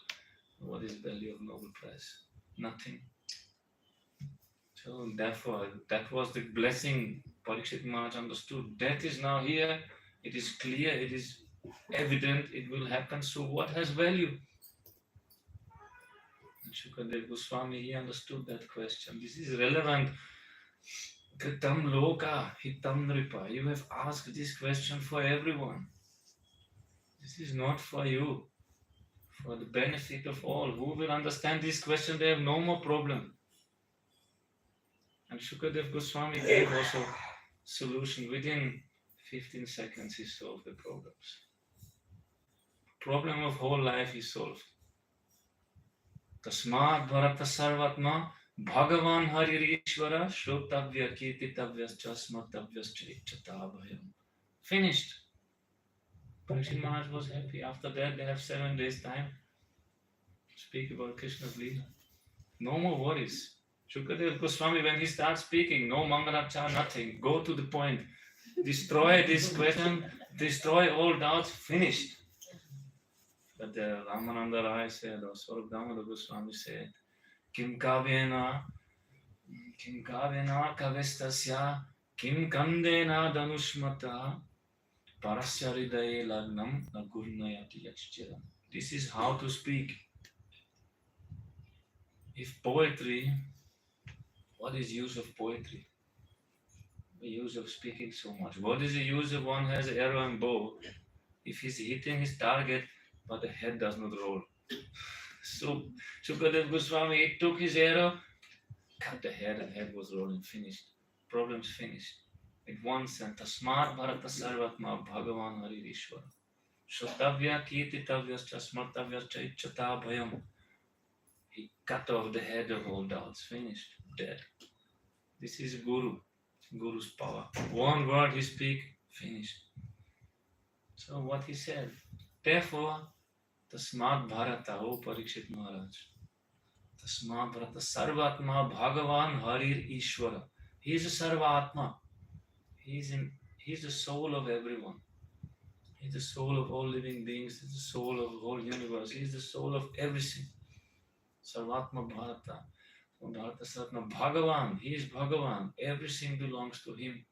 what is value of Nobel Prize? Nothing. So therefore, that was the blessing Parikshit Maharaj understood. Death is now here, it is clear, it is evident, it will happen. So what has value? And Shukadev Goswami, he understood that question. This is relevant. Kritam loka hitam nripa. You have asked this question for everyone. This is not for you. For the benefit of all. Who will understand this question, they have no more problem. And Shukadev Goswami gave also solution. Within 15 seconds he solved the problems. Problem of whole life he solved. Tasmat bharata sarvatma Bhagavan Hari Ishvara Shrotavya Kirtitavyascha Smartavyascha Ichchatabhayam. Finished. Parikshit Maharaj was happy. After that, they have 7 days time to speak about Krishna's Leela. No more worries. Shukadev Goswami, when he starts speaking, no Mangalacha, nothing. Go to the point. Destroy this question, destroy all doubts, finished. But Ramananda Rai said, or Swarup Damodar Goswami said, Kim Kavyena Kavestasya Kim Kandena Danushmata Parasya Hridaye Lagnam Nagurnayati Yachchiram. This is how to speak. If poetry, what is use of poetry? The use of speaking so much. What is the use of one has arrow and bow if he's hitting his target but the head does not roll? So Shukadev Goswami, he took his arrow, cut the head, and head was rolling, finished. Problems finished. With one sentence, Tasmat Bharata Sarvatma Bhagavan Hari Ishvara. Shotavya Kirtitavyascha Smartavyascha Ichchatabhayam. He cut off the head of all doubts, finished, dead. This is Guru's power. One word he speak, finished. So what he said. Therefore, Tasmat Bharata, O Parikshit Maharaj. Tasmat Bharata Sarvatma Bhagavan Harir Ishvara. He is a Sarvatma. He is the soul of everyone. He is the soul of all living beings. He is the soul of the whole universe. He is the soul of everything. Sarvatma Bharata. Bharata Sarvatma Bhagavan. He is Bhagavan. Everything belongs to him.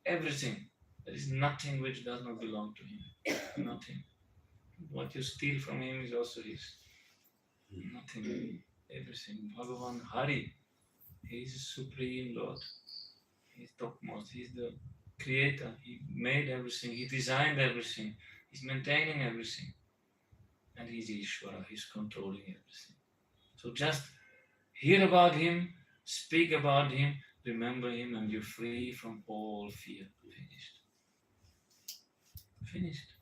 Everything. There is nothing which does not belong to him. Nothing. What you steal from him is also his. Nothing. Everything. Bhagavan Hari. He is the Supreme Lord. He is topmost. He is the creator. He made everything. He designed everything. He's maintaining everything. And he's Ishvara. He's controlling everything. So just hear about him, speak about him, remember him, and you're free from all fear. Finished. Finished.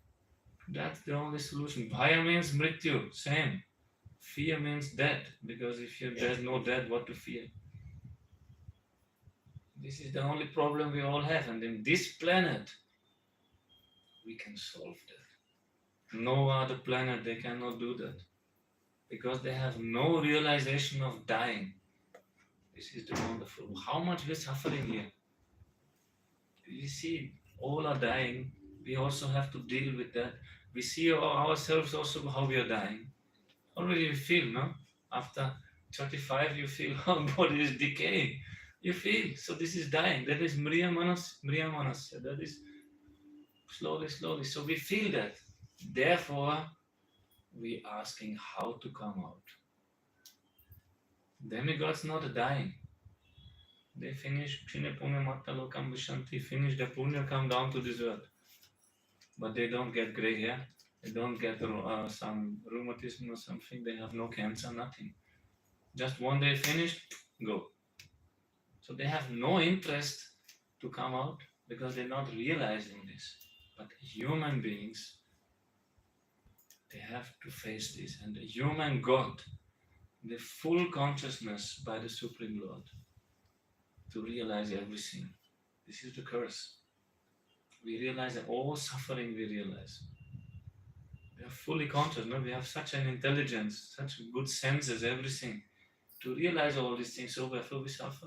That's the only solution. Bhaya means mrityu, same. Fear means death, because if there's no death, what to fear? This is the only problem we all have, and in this planet, we can solve that. No other planet, they cannot do that, because they have no realization of dying. This is the wonderful. How much we're suffering here. You see, all are dying. We also have to deal with that. We see ourselves also how we are dying. Already we feel, no? After 35, you feel our body is decaying. You feel, so this is dying. That is Mriya Manas, that is slowly, slowly. So we feel that. Therefore, we asking how to come out. Demigods not dying. They finish Kshine Punya Mata Lokam Vishanti, finish the Punya, come down to this earth. But they don't get grey hair. They don't get some rheumatism or something. They have no cancer, nothing. Just one day finished, go. So they have no interest to come out because they're not realizing this. But human beings, they have to face this. And the human God, the full consciousness by the Supreme Lord, to realize everything. This is the curse. We realize that all suffering we realize. We are fully conscious, no? We have such an intelligence, such good senses, everything. To realize all these things, so therefore we suffer.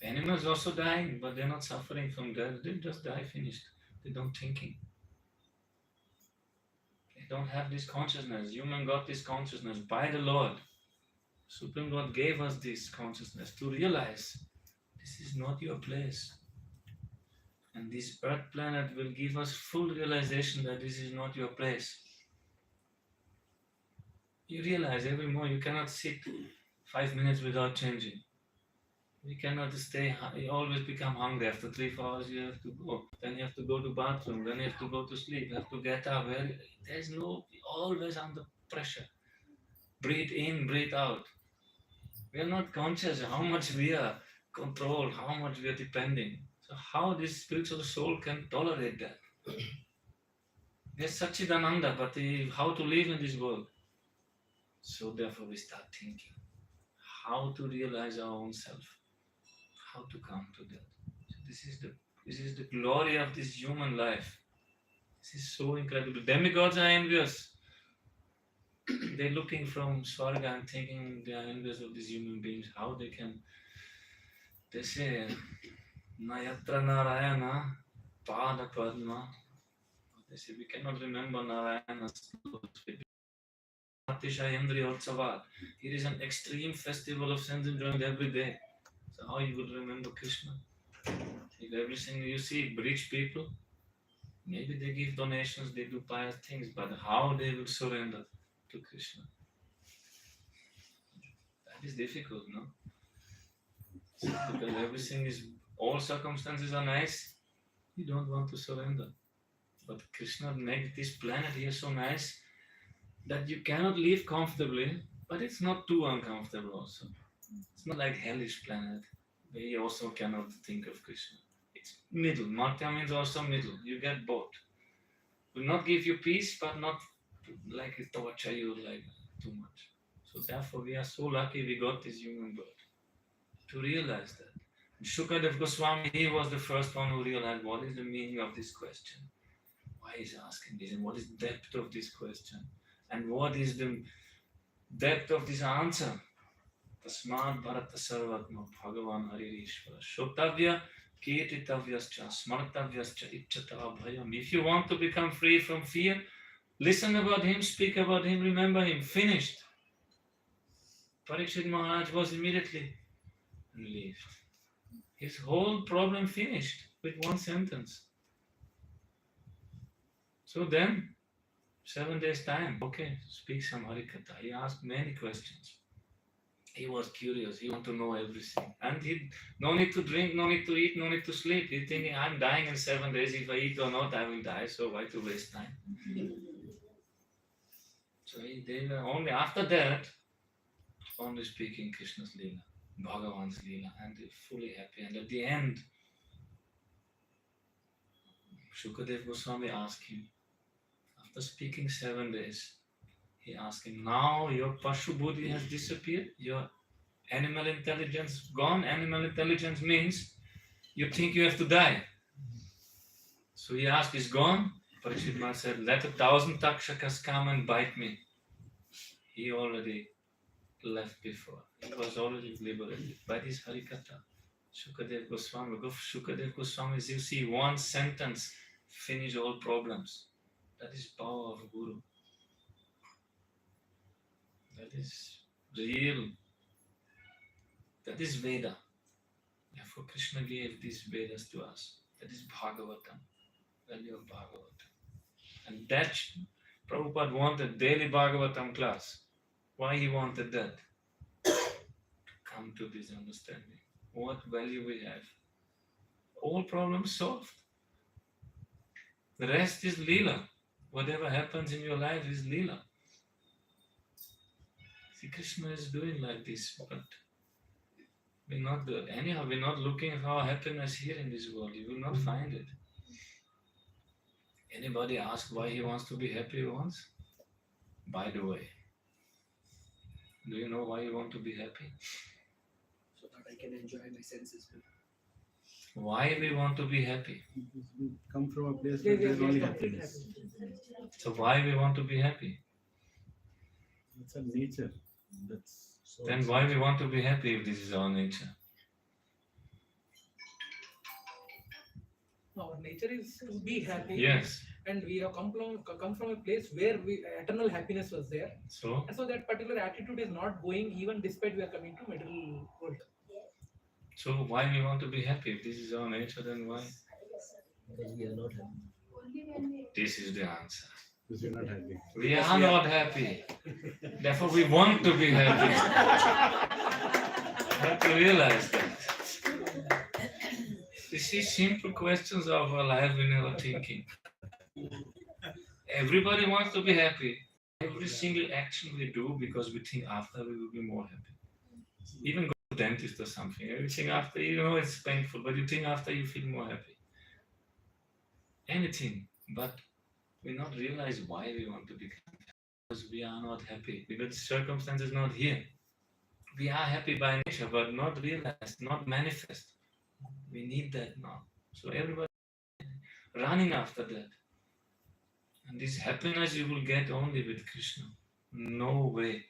Animals also dying, but they're not suffering from that. They just die, finished. They don't thinking. They don't have this consciousness. Human got this consciousness by the Lord. Supreme Lord gave us this consciousness to realize this is not your place. And this earth planet will give us full realization that this is not your place. You realize every morning you cannot sit 5 minutes without changing. You cannot stay, you always become hungry. After 3-4 hours you have to go. Then you have to go to bathroom, then you have to go to sleep, you have to get up. There's no, always under pressure. Breathe in, breathe out. We are not conscious how much we are controlled, how much we are depending. So how this spiritual soul can tolerate that? There's Satchidananda, but how to live in this world? So therefore we start thinking how to realize our own self, how to come to that. So this is the glory of this human life. This is so incredible. Demigods are envious. They're looking from Swarga and thinking they are envious of these human beings, how they can. They say, Nayatra Narayana, Pada Padma. They say, we cannot remember Narayana's It is an extreme festival of sense enjoyment every day. So how you would remember Krishna? If everything you see, rich people, maybe they give donations, they do pious things, but how they will surrender to Krishna? That is difficult, no? Because everything is, all circumstances are nice, you don't want to surrender. But Krishna made this planet here so nice that you cannot live comfortably, but it's not too uncomfortable also. It's not like hellish planet, where you also cannot think of Krishna. It's middle. Martya means also middle. You get both. Will not give you peace, but not like torture you like too much. So therefore we are so lucky we got this human birth to realize that. Shukadev Goswami, he was the first one who realized what is the meaning of this question. Why is he asking this, and what is the depth of this question, and what is the depth of this answer? Tasmad Bharata Sarvatma Bhagavan Haririshvara Shotavya Kirtitavyascha Smartavyascha Ichchata Abhayam. If you want to become free from fear, listen about him, speak about him, remember him. Finished. Parikshit Maharaj was immediately relieved. His whole problem finished with one sentence. So then, 7 days time, okay, speak some Harikatha. He asked many questions. He was curious, he wanted to know everything. And he no need to drink, no need to eat, no need to sleep. He's thinking, I'm dying in 7 days. If I eat or not, I will die. So why to waste time? So they were only after that, only speaking Krishna's Leela, Bhagavan's Leela, and they're fully happy. And at the end, Shukadev Goswami asked him, after speaking 7 days, he asked him, now your Pashu Buddhi has disappeared, your animal intelligence gone. Animal intelligence means you think you have to die. So he asked, is gone? Parikshit Maharaj said, let 1,000 takshakas come and bite me. He already left before. He was already liberated by this Harikatha. Shukadev Goswami, as you see, one sentence finish all problems. That is power of Guru. That is real. That is Veda. Therefore, Krishna gave these Vedas to us. That is Bhagavatam, value of Bhagavatam. And that Prabhupada wanted daily Bhagavatam class. Why he wanted that? To come to this understanding. What value we have. All problems solved. The rest is Leela. Whatever happens in your life is Leela. See, Krishna is doing like this, but we're not anyhow, we're not looking for happiness here in this world. You will not find it. Anybody ask why he wants to be happy once? By the way, do you know why you want to be happy?
So that I can enjoy my senses.
Why we want to be happy?
We come from a place where there's only happiness.
So why we want to be happy?
It's a nature. That's so.
Then why we want to be happy if this is our nature?
Our nature is to be happy.
Yes.
And we have come from a place where eternal happiness was there.
So
And so that particular attitude is not going even despite we are coming to material world.
So why we want to be happy? If this is our nature, then why?
Because we are not happy.
Only when we
This is the answer.
Because you're not happy.
We are not happy. Therefore, we want to be happy. You have to realize that. This is simple questions of our life in our thinking. Everybody wants to be happy. Every single action we do because we think after we will be more happy. Even go to the dentist or something. Everything after, you know it's painful, but you think after you feel more happy. Anything, but we not realize why we want to be happy. Because we are not happy. Because the circumstance is not here. We are happy by nature, but not realized, not manifest. We need that now. So everybody running after that. And this happiness you will get only with Krishna. No way.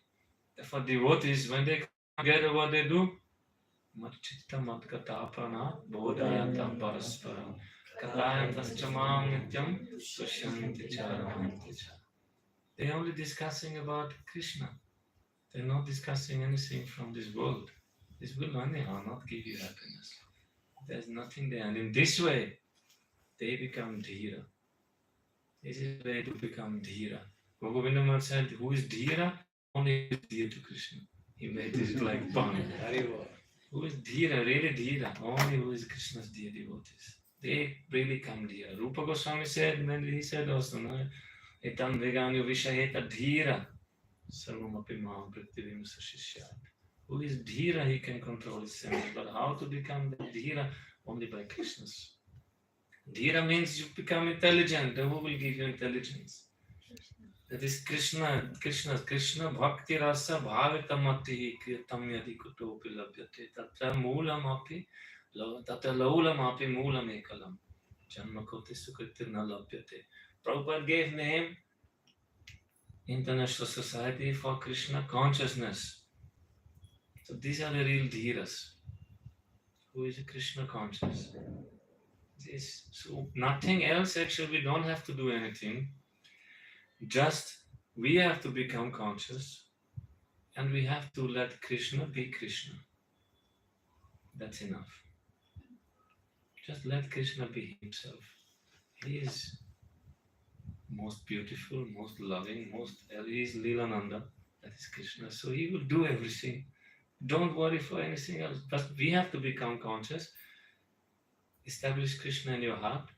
Therefore devotees, when they come together, what they do? Matchitta matkatapana bodhayantam parasparam karayantaschamam nityam sushanti charamanti cha. They're only discussing about Krishna. They're not discussing anything from this world. This will anyhow not give you happiness. There's nothing there. And in this way, they become dhira. This is the way to become dhira. Govinda said, who is dhira? Only is dear to Krishna. He made this like pun. Who is dhira, really dhira? Only who is Krishna's dear devotees. They really come dhira. Rupa Goswami said, and he said also, no? Etam veganyo vishayeta dhira. Sarvamapi maam prithivim sashishyat. Who is dhira, he can control his senses. But how to become the dhira? Only by Krishna's. Dhira means you become intelligent. Who will give you intelligence? That is Krishna. Krishna bhakti rasa bhavitamati kirtam yadi kutopi labhyate. Tatra moolam api moolam ekalam. Janma koti sukritir na labhyate. Prabhupada gave name International Society for Krishna Consciousness. So these are the real dhiras. Who is a Krishna conscious? So nothing else actually, we don't have to do anything. Just we have to become conscious and we have to let Krishna be Krishna. That's enough. Just let Krishna be himself. He is most beautiful, most loving, he is Leelananda. That is Krishna. So he will do everything. Don't worry for anything else. But we have to become conscious. Establish Krishna in your heart.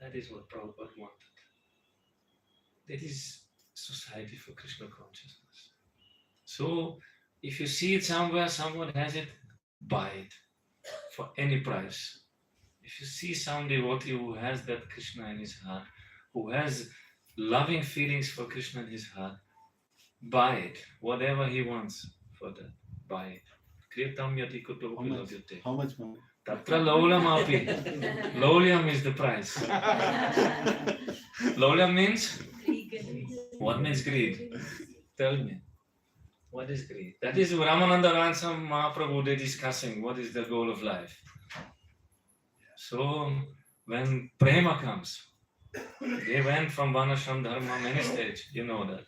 That is what Prabhupada wanted. That is society for Krishna consciousness. So, if you see it somewhere, someone has it, buy it for any price. If you see some devotee who has that Krishna in his heart, who has loving feelings for Krishna in his heart, buy it, whatever he wants for that, buy it. Kritam yati kutopi labhyate.
How much money?
Tatra laulam api. Laulyam is the price. Laulyam means? What means greed? Tell me. What is greed? That is Ramananda Ransom Mahaprabhu, they're discussing what is the goal of life. So when prema comes, they went from Vanashram Dharma many stages, you know that.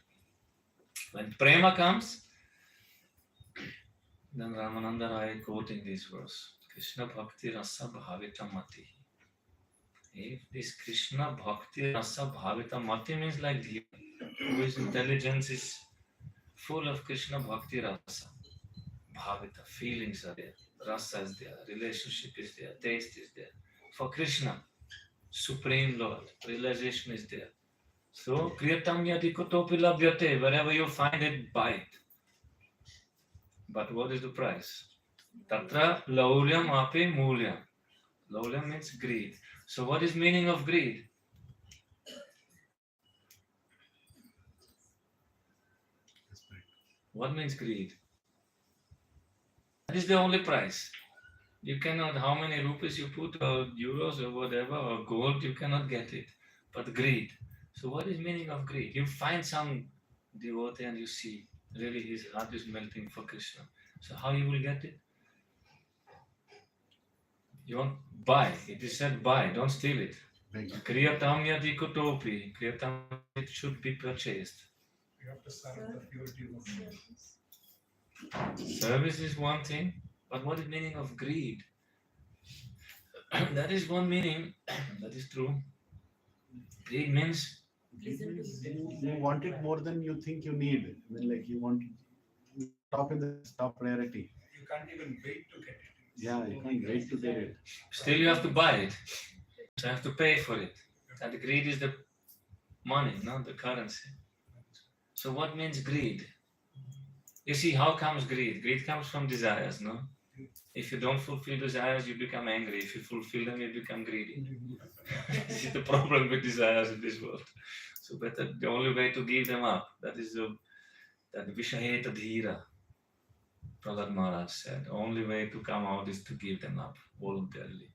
When prema comes, Then Ramananda Rai quoting this verse, Krishna Bhakti Rasa Bhavita Mati. If this Krishna Bhakti Rasa Bhavita Mati means like Dhira, whose intelligence is full of Krishna Bhakti Rasa. Bhavita, feelings are there, rasa is there, relationship is there, taste is there. For Krishna, Supreme Lord, realization is there. So, Kriyatam Yadikotopi Labhyate, wherever you find it, buy it. But what is the price? Tatra Laulyam Api Mulyam. Laulyam means greed. So, what is meaning of greed? What means greed? That is the only price. You cannot, how many rupees you put, or euros, or whatever, or gold, you cannot get it. But greed. So what is meaning of greed? You find some devotee and you see, really his heart is melting for Krishna. So how you will get it? You want buy. It is said buy, don't steal it. Kriyatam yadikotopi. Kriyatam, it should be purchased.
You have to serve the purity of
Service is one thing, but what is meaning of greed? That is one meaning, that is true. Greed means
You want it more than you think you need. I mean, like you want top in the top priority.
You can't even wait to get it.
Yeah, you can't wait to get it.
still you have to buy it. You have to pay for it. And the greed is the money, not the currency. So what means greed? You see, how comes greed? Greed comes from desires, no? If you don't fulfill desires, you become angry. If you fulfill them, you become greedy. This is the problem with desires in this world. So better, the only way to give them up, that is that Vishaheta Dhira. Prahlad Maharaj said, only way to come out is to give them up voluntarily.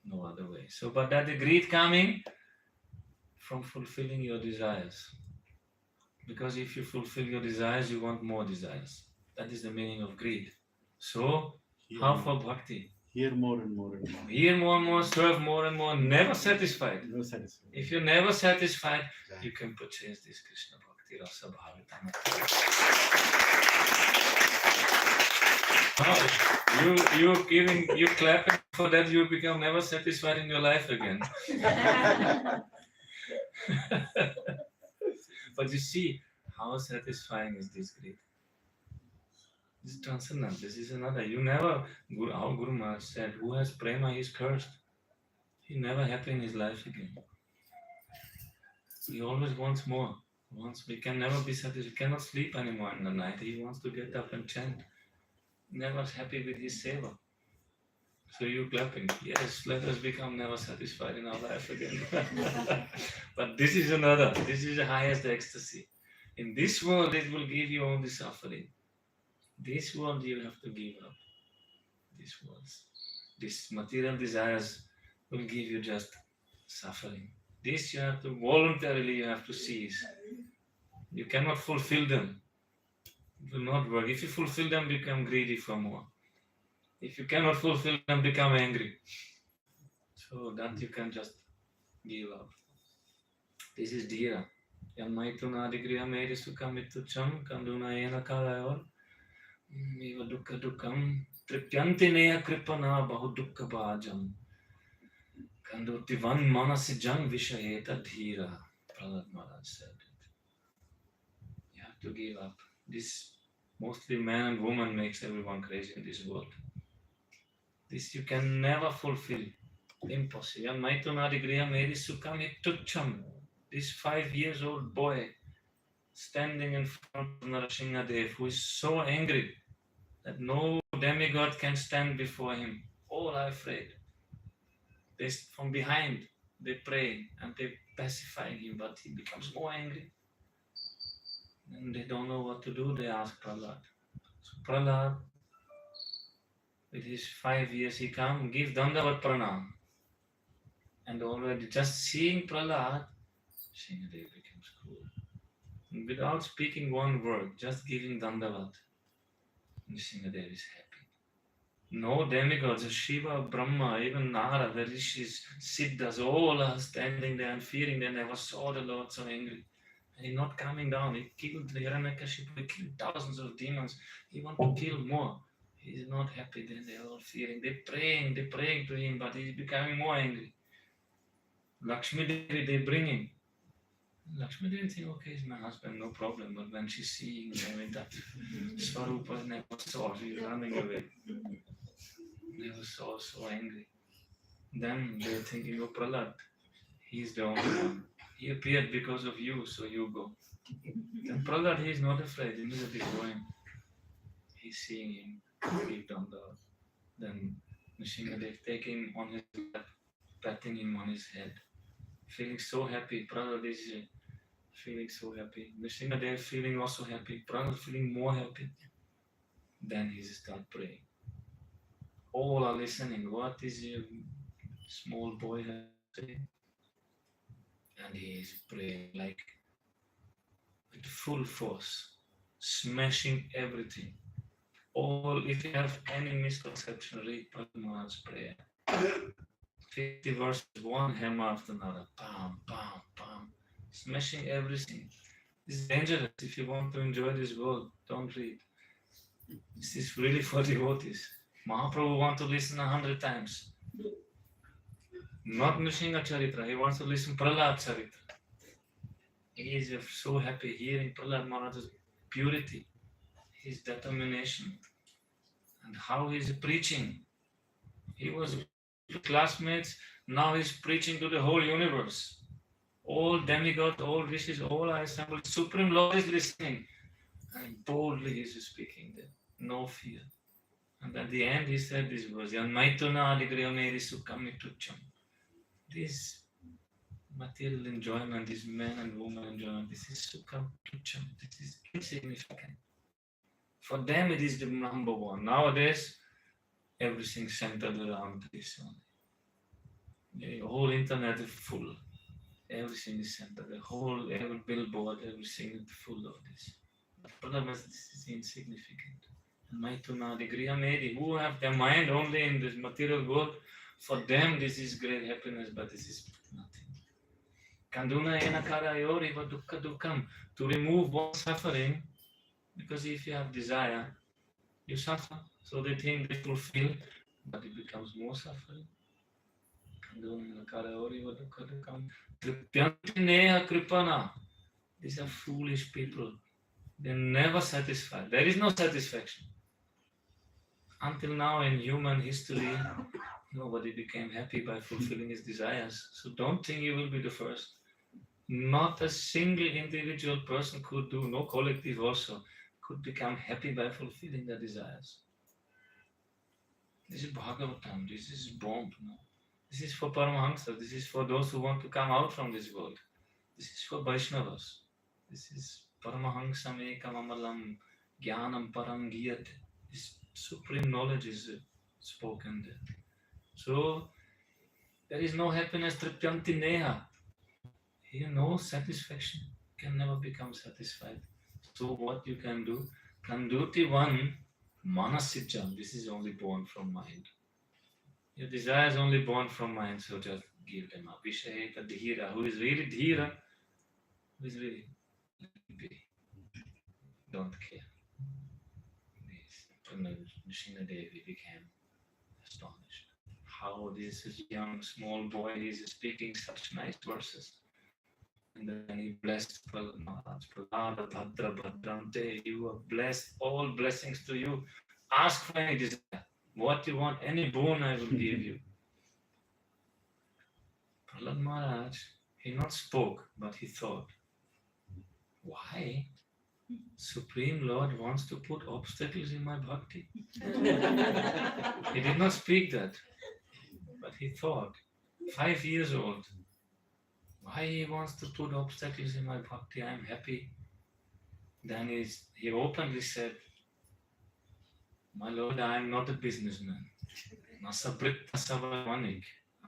No other way. So, but that the greed coming from fulfilling your desires. Because if you fulfill your desires, you want more desires. That is the meaning of greed. So, how for bhakti?
Hear more and more and more.
Hear more and more, serve more and more, never satisfied.
No satisfaction.
If you're never satisfied, you can purchase this Krishna Bhakti Rasa Bhavita. You clapping for that, you become never satisfied in your life again. But you see, how satisfying is this greed? This is transcendent. This is another. You never, our Guru Maharaj said, who has prema, he is cursed. He never happy in his life again. He always wants more. We can never be satisfied. He cannot sleep anymore in the night. He wants to get up and chant. Never happy with his seva. So you clapping. Yes, let us become never satisfied in our life again. But this is another. This is the highest ecstasy. In this world, it will give you only suffering. This world you have to give up. This world. These material desires will give you just suffering. This you have to voluntarily you have to seize. You cannot fulfill them. It will not work. If you fulfill them, become greedy for more. If you cannot fulfill them, become angry. So that you can just give up. This is dhira. Yanmaitunadigriham eri sukhamitucham kanduna ena kalayor. Eva dukkha dukkam tripyantineya kripana bahu dukkha bhajam. Kanduti van manasi jang vishayeta dhira. Prahlad Maharaj said it. You have to give up. This mostly man and woman makes everyone crazy in this world. This you can never fulfill. Impossible. Yanmaitunadigriham eri sukhamitucham. This 5 years old boy standing in front of Narasimhadev, who is so angry that no demigod can stand before him. All are afraid. They, from behind, they pray and they pacify him, but he becomes more angry. And they don't know what to do, they ask Prahlad. So Prahlad, with his 5 years, he come, give Dandavat Pranam. And already just seeing Prahlad, Narasimhadev becomes cool. And without speaking one word, just giving Dandavat, Narasimhadev is happy. No demigods, Shiva, Brahma, even Nara, the rishis, Siddhas, all are standing there and fearing they never saw the Lord so angry. He's not coming down. He killed Hiranyakashipu, he killed thousands of demons. He wants to kill more. He's not happy. Then they're all fearing. They're praying to him, but he's becoming more angry. Lakshmi Devi, they bring him. Lakshmi Devi think, okay, he's my husband, no problem. But when she's seeing him in that Swarupa, never saw, she's running away. Never saw, so angry. Then they're thinking, oh, Prahlad, he's the only one. He appeared because of you, so you go. Then Prahlad, he's not afraid, immediately going. He's seeing him, he's on the. Then Nrsimhadev taking him on his lap, patting him on his head, feeling so happy. Prahlad is feeling so happy. Nrsimhadev feeling also happy. Prahlad feeling more happy. Then he start praying. All are listening. What is a small boy saying? And he is praying like with full force, smashing everything. All, if you have any misconception, read Maharaj's prayer. 50 verses, one hammer after another, bam, bam, bam, smashing everything. This is dangerous. If you want to enjoy this world, don't read. This is really for devotees. Mahaprabhu wants to listen 100 times. Not Nrsimha Charitra, he wants to listen Prahlad Charitra. He is so happy hearing Prahlad Maharaj's purity, his determination, and how he's preaching. He was classmates, now he's preaching to the whole universe. All demigods, all rishis, all are assembled. Supreme Lord is listening. And boldly he's speaking there, no fear. And at the end he said this verse, Yanmaituna adigriyameri sukamitucham. This material enjoyment, this man and woman enjoyment, this is sukamitucham, this is insignificant. For them it is the number one. Nowadays, everything centered around this only. The whole internet is full. Everything is centered. Every billboard, everything is full of this. But this is insignificant. Maituna Digriya Medi, who have their mind only in this material world, for them this is great happiness, but this is nothing. Kanduna enakara yoriva dukkha dukkam, to remove one suffering, because if you have desire, you suffer. So they think they fulfill, but it becomes more suffering. Kanduna enakara yoriva dukkha dukkam, tripyanti neha kripana. These are foolish people. They're never satisfied. There is no satisfaction. Until now in human history, nobody became happy by fulfilling his desires. So don't think you will be the first. Not a single individual person could do, no collective also, could become happy by fulfilling their desires. This is Bhagavatam, this is bomb. No? This is for Paramahansa, this is for those who want to come out from this world. This is for Vaishnavas. This is Paramahansam ekam amalam jnanam param giyate. This supreme knowledge is spoken there. So there is no happiness, tripyanti neha. Here no satisfaction, can never become satisfied. So what you can do? Kanduti one manasijam. This is only born from mind. Your desire is only born from mind, so just give them up. Vishayeta dhira. Who is really dhira? Who is really don't care. Nrsimha Devi became astonished. How this young small boy is speaking such nice verses. And then he blessed Maharaj. Pralada Bhadra Bhadrante. You are blessed. All blessings to you. Ask for any desire. What you want, any boon I will give you. Prahlad Maharaj, he not spoke, but he thought. Why? Supreme Lord wants to put obstacles in my bhakti. He did not speak that, but he thought, 5 years old, why he wants to put obstacles in my bhakti? I am happy. Then he openly said, my Lord, I am not a businessman.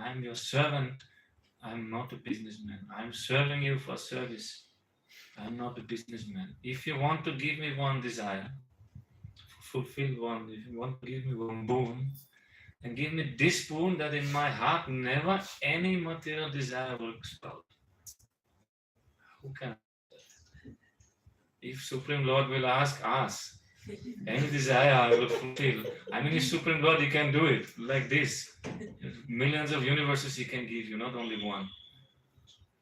I am your servant. I am not a businessman. I am serving you for service. I am not a businessman. If you want to give me one desire, fulfill one, if you want to give me one boon, then give me this boon that in my heart never any material desire will sprout. Who can? If Supreme Lord will ask us, any desire I will fulfill. I mean, if Supreme Lord, He can do it like this. Millions of universes He can give you, not only one.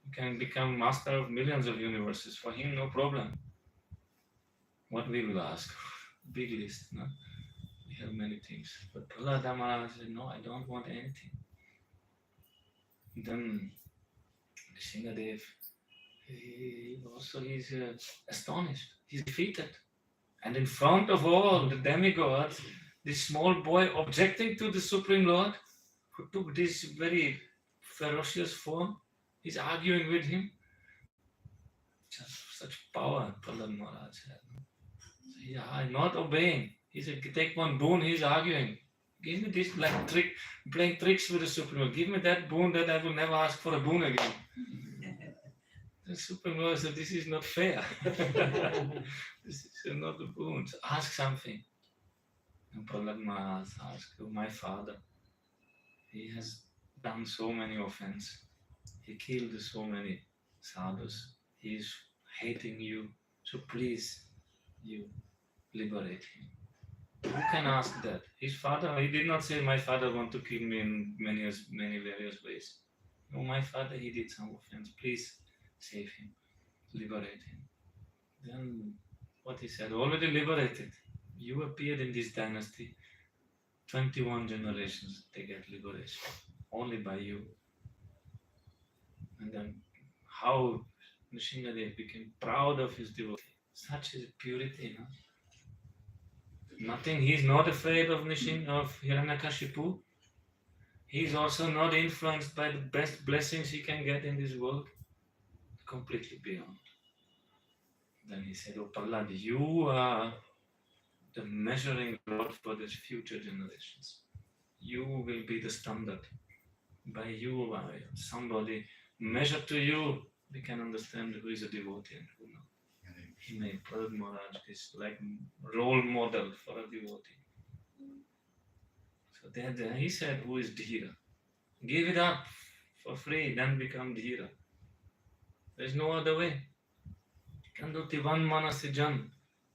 You can become master of millions of universes. For Him, no problem. What we will ask? Big list, no? We have many things. But Prahlad Maharaj said, no, I don't want anything. Then Nrsimhadev, he's astonished. He's defeated. And in front of all the demigods, this small boy objecting to the Supreme Lord, who took this very ferocious form, he's arguing with him. Just such power Prahlad Maharaj had. So I'm not obeying. He said, take one boon, he's arguing. Give me this like trick, playing tricks with the Supreme Lord. Give me that boon that I will never ask for a boon again. The Supreme Lord said, this is not fair. This is not a boon. So ask something. And Prahlad Maharaj asked, my father, he has done so many offenses. He killed so many sadhus. He is hating you. So please, you liberate him. Who can ask that? His father, he did not say, my father want to kill me in many various ways. No, my father, he did some offense. Please save him, liberate him. Then what he said, already liberated. You appeared in this dynasty, 21 generations, they get liberation, only by you. And then how Nrsimhadev became proud of his devotee. Such is purity, no? Nothing, he's not afraid of Hiranyakashipu. He's also not influenced by the best blessings he can get in this world. Completely beyond. Then he said, oh Prahlad, you are the measuring rod for the future generations. You will be the standard. By you, by somebody measured to you, we can understand who is a devotee and who not. He made Prahlad Maharaj this like role model for a devotee. So then he said, who is Dhira? Give it up for free, then become Dhira. There's no other way. Kanduti one manasijan.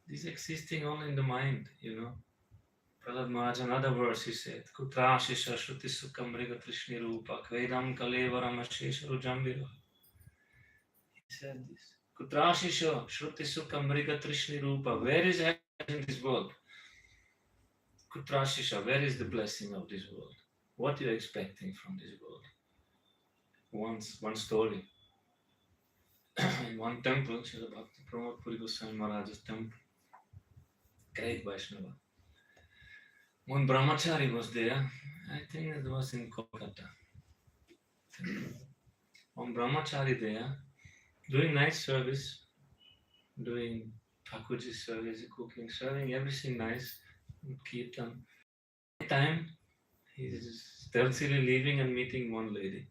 This is existing only in the mind, you know. Prahlad Maharaj, another verse he said, Kutrashisha shruti sukham mriga trishni rupa kvedam kalevaram ashesha rujambira. He said this. Kutrashisha shruti sukham mriga trishni rupa. Where is happiness in this world? Kutrashisha, where is the blessing of this world? What are you expecting from this world? One story. In one temple, Srila Bhakti Puri Goswami Maharaj's temple, great Vaishnava. One brahmachari was there, I think it was in Kolkata. One brahmachari there, doing night service, doing Prabhujis service, cooking, serving, everything nice, kirtan. At time, he is stealthily leaving and meeting one lady.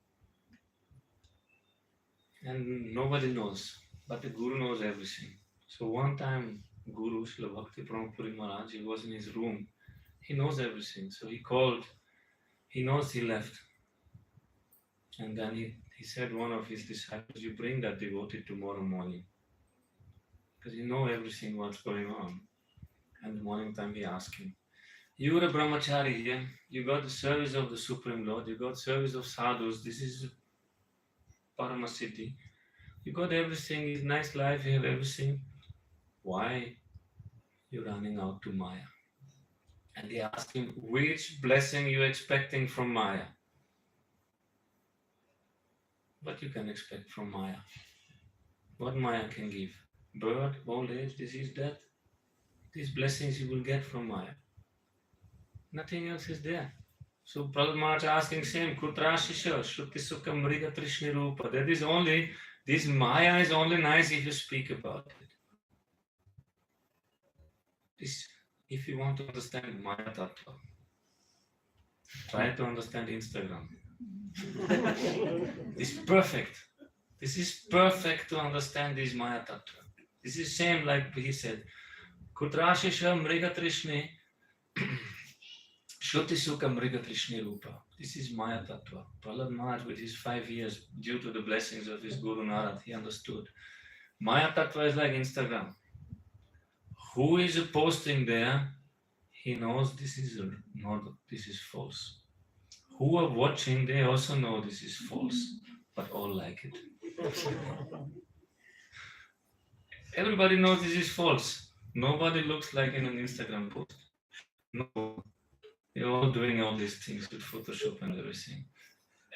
And nobody knows, but the Guru knows everything. So one time, Guru, Srila Bhakti Puri Maharaj, he was in his room. He knows everything. So he called, he knows he left. And then he said one of his disciples, you bring that devotee tomorrow morning. Because you know everything what's going on. And the morning time he asked him, you are a brahmachari here, you got the service of the Supreme Lord, you got service of sadhus, this is Paramasiddhi. You got everything, it's nice life, you have everything. Why you're running out to Maya? And he asked him, which blessing you expecting from Maya? What you can expect from Maya? What Maya can give? Birth, old age, disease, death? These blessings you will get from Maya. Nothing else is there. So Prahlad Maharaj asking same, Kutrashisha, Shruti Sukha Mriga Trishni Rupa. That is only, this Maya is only nice if you speak about it. This, if you want to understand Maya Tattva, try to understand Instagram. This is perfect. This is perfect to understand this Maya Tattva. This is same like he said, Kutrashisha Mriga Trishni Shruti Sukha Mriga Trishni Rupa. This is Maya Tattva. Prahlad Maharaj with his 5 years, due to the blessings of his Guru Narad, he understood. Maya Tattva is like Instagram. who is posting there, he knows this is false. Who are watching, they also know this is false, but all like it. Everybody knows this is false. Nobody looks like in an Instagram post. No, they're all doing all these things with Photoshop and everything.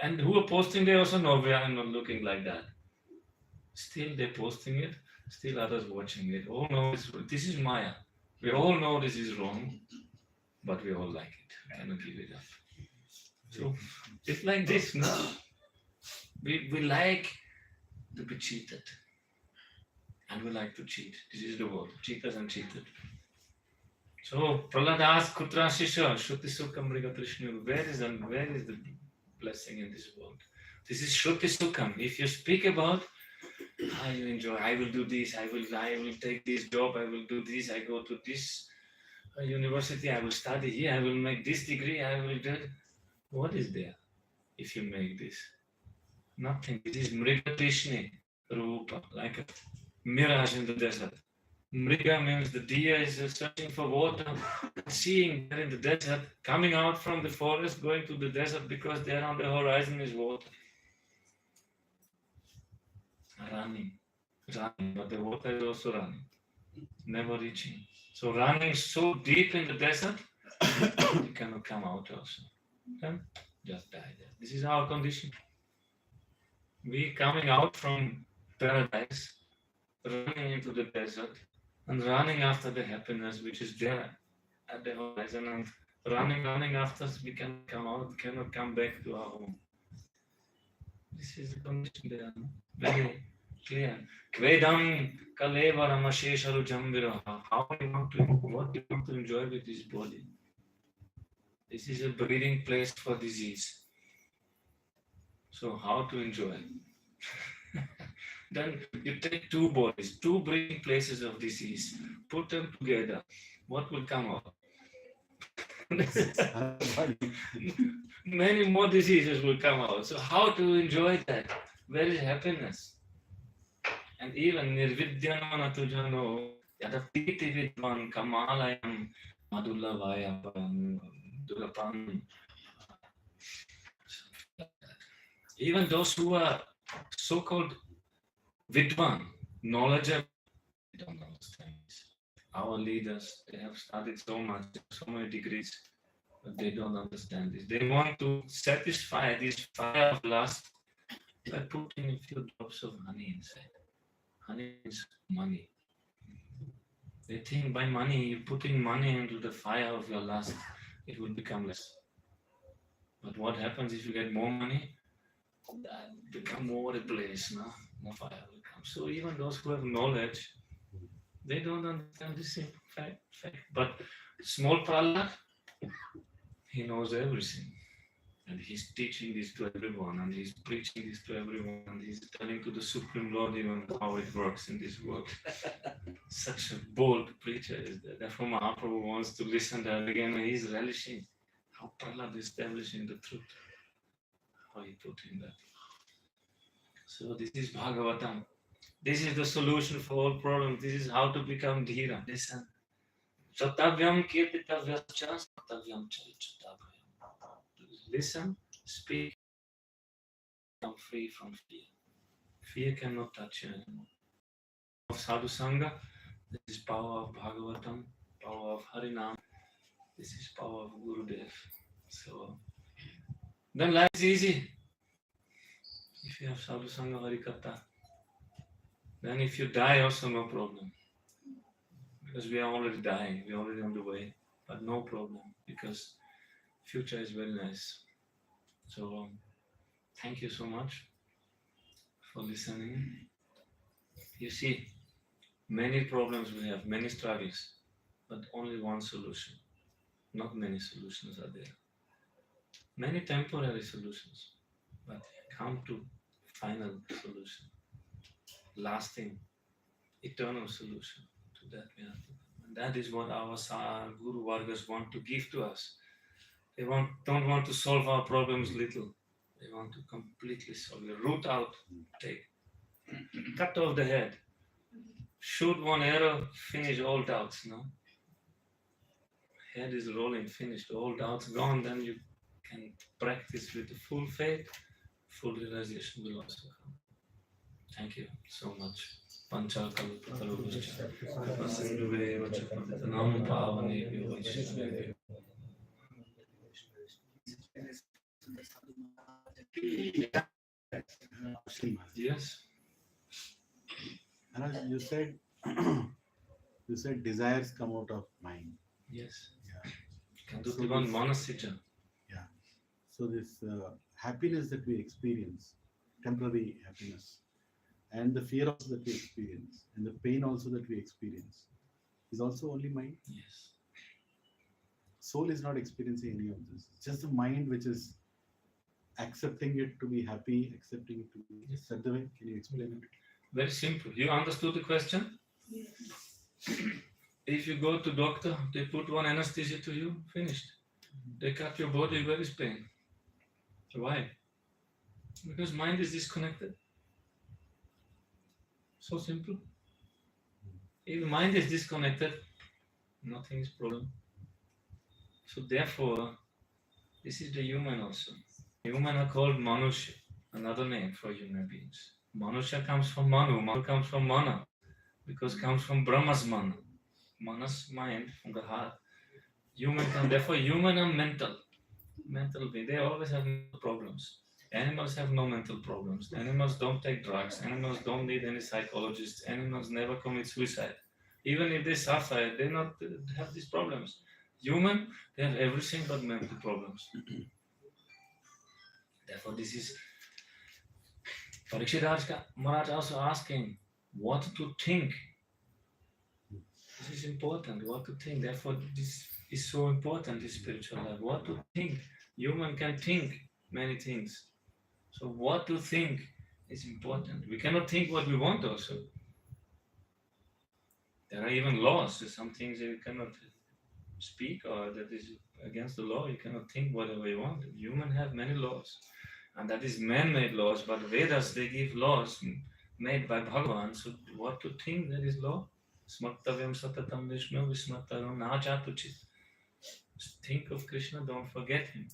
And who are posting, they also know we are not looking like that. Still they're posting it, still others watching it. All know this is Maya. We all know this is wrong, but we all like it. We cannot give it up. So it's like this, no? We like to be cheated. And we like to cheat. This is the word. Cheaters and cheated. So Prahlad asked Kutra Shisha, Shruti Sukham Mrigatrishnu, where is the blessing in this world? This is Shruti Sukham. If you speak about you enjoy, I will do this, I will take this job, I will do this, I go to this university, I will study here, I will make this degree, I will do. What is there if you make this? Nothing. It is Mrigatrishni Rupa, like a mirage in the desert. Mriga means the deer is searching for water, seeing there in the desert, coming out from the forest, going to the desert because there on the horizon is water. Running, but the water is also running, never reaching. So running so deep in the desert, you cannot come out also. Then just die there. This is our condition. We coming out from paradise, running into the desert, and running after the happiness which is there at the horizon, and running after us, we cannot come out, cannot come back to our home. This is the condition there, no? Very clear. Kvedam kaleva ramashesharu jambiraha. How do you want to, what do you want to enjoy with this body? This is a breeding place for disease. So how to enjoy? Then you take two bodies, two breeding places of disease, put them together. What will come out? Many more diseases will come out. So how to enjoy that? Where is happiness? And even nirvidyanam atujano yadapiti vidvan kamalayam madullavayapam dulapam. Even those who are so-called vidvan, knowledgeable, they don't understand this. Our leaders, they have studied so much, so many degrees, but they don't understand this. They want to satisfy this fire of lust by putting a few drops of honey inside. Honey is money. They think by money, you're putting money into the fire of your lust, it will become less. But what happens if you get more money? That become more a place, no? More fire will come. So even those who have knowledge, they don't understand this simple fact. But small Prahlad, he knows everything. And he's teaching this to everyone, and he's preaching this to everyone, and he's telling to the Supreme Lord even how it works in this world. Such a bold preacher is that. Therefore Mahaprabhu wants to listen to that again, and he's relishing how Prahlad is establishing the truth. How he put in that. So this is Bhagavatam. This is the solution for all problems. This is how to become Dhira. Listen. Shatavyam kirtitavyascha shatavyam charichatavyam. Listen, speak, become free from fear. Fear cannot touch you anymore. Of Sadhu Sangha, this is power of Bhagavatam, power of Harinam, this is power of Gurudev. So then life is easy. If you have Sadhu Sangha Harikatha, then if you die also no problem. Because we are already dying, we are already on the way, but no problem because future is very nice. So thank you so much for listening. You see, many problems we have, many struggles, but only one solution. Not many solutions are there. Many temporary solutions, but come to final solution, lasting, eternal solution. To that we have to come. And that is what our Guru Vargas want to give to us. They don't want to solve our problems little. They want to completely solve it. Root out, take, cut off the head. shoot one arrow, finish all doubts, no? Head is rolling, finished, all doubts gone, then you can practice with the full faith, full realization will also come. Thank you so much. Panchakalpatarubhascha, Sindhuve vacha patitanam pavanebhyo vaishnavebhyo. Yes.
Maharaj, you said you said desires come out of mind.
Yes.
Yeah.
Kandutivan manasija.
Yeah. So this happiness that we experience, temporary happiness, and the fear also that we experience, and the pain also that we experience, is also only mind.
Yes.
Soul is not experiencing any of this. It's just the mind which is accepting it to be happy, accepting it to be. Is that the way? Can you explain it?
Very simple. You understood the question? If you go to doctor, they put one anesthesia to you, finished. They cut your body, where is pain? Why? Because mind is disconnected. So simple. If mind is disconnected, nothing is problem. So therefore, this is the human also. Human are called Manusha, another name for human beings. Manusha comes from Manu, Manu comes from Mana, because it comes from Brahma's Mana. Mana's mind, from the heart. Human can, therefore human are mental being. They always have problems. Animals have no mental problems. Animals don't take drugs. Animals don't need any psychologists. Animals never commit suicide. Even if they suffer, they not have these problems. Human, they have everything but mental problems. Therefore, this is Parikshit Maharaj also asking what to think. This is important, what to think. Therefore, this is so important, this spiritual life. What to think. Human can think many things. So what to think is important. We cannot think what we want also. There are even laws. There's some things you cannot speak or that is against the law. You cannot think whatever you want. Humans have many laws. And that is man-made laws. But Vedas, they give laws made by Bhagavan. So what to think, that is law. Smartavyam satatam Vishnu vismartavam nachatuchit. Think of Krishna, don't forget him.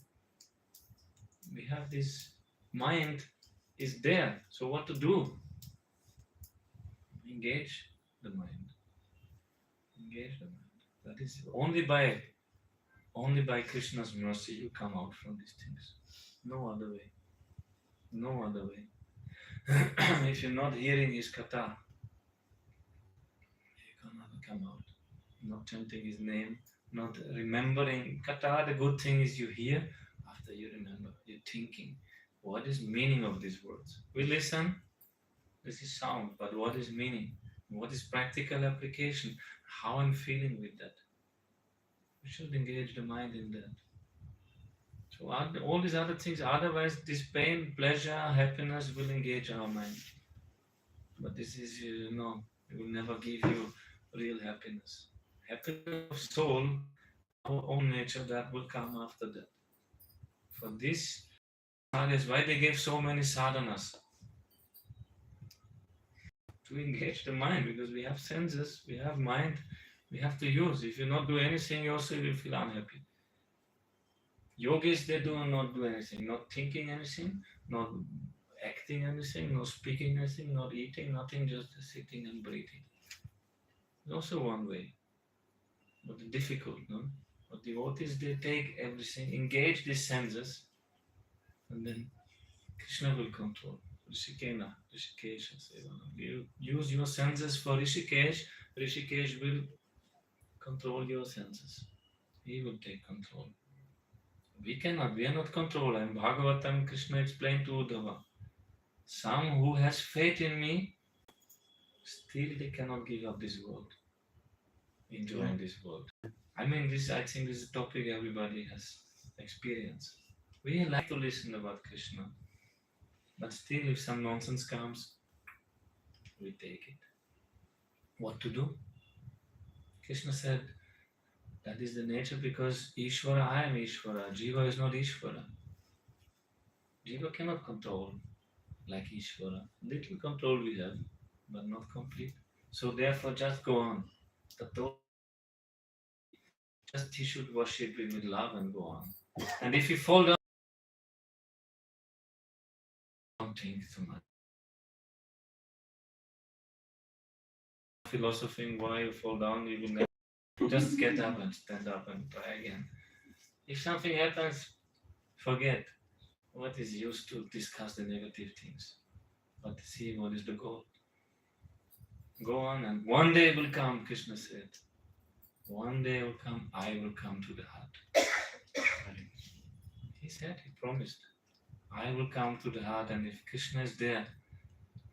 We have this mind is there. So what to do? Engage the mind. Engage the mind. That is only by Krishna's mercy you come out from these things. No other way. No other way. If you're not hearing his katha, you can never come out. Not chanting his name, not remembering katha. The good thing is you hear, after you remember, you're thinking. What is meaning of these words? We listen, this is sound, but what is meaning? What is practical application? How I'm feeling with that? We should engage the mind in that. So all these other things, otherwise this pain, pleasure, happiness will engage our mind. But this is, it will never give you real happiness. Happiness of soul, our own nature, that will come after that. For this, that is why they gave so many sadhanas. To engage the mind, because we have senses, we have mind, we have to use. If you not do anything, you also will feel unhappy. Yogis, they do not do anything, not thinking anything, not acting anything, not speaking anything, not eating, nothing, just sitting and breathing. It's also one way, but difficult, no? But devotees, they take everything, engage these senses, and then Krishna will control. Rishikesh, you use your senses for Rishikesh, Rishikesh will control your senses. He will take control. We are not controlled. In Bhagavatam, Krishna explained to Uddhava, some who has faith in me, still they cannot give up this world, enjoying this world. I think this is a topic everybody has experienced. We like to listen about Krishna, but still if some nonsense comes, we take it. What to do? Krishna said, that is the nature, because Ishvara, I am Ishvara. Jiva is not Ishvara. Jiva cannot control like Ishvara. Little control we have, but not complete. So therefore just go on. Just he should worship him with love and go on. And if you fall down, don't think too much. Philosophing why you fall down, you will never. Just get up and stand up and try again. If something happens, forget. What is used to discuss the negative things? But see what is the goal. Go on, and one day will come, Krishna said. One day will come, I will come to the heart. He said, he promised. I will come to the heart, and if Krishna is there,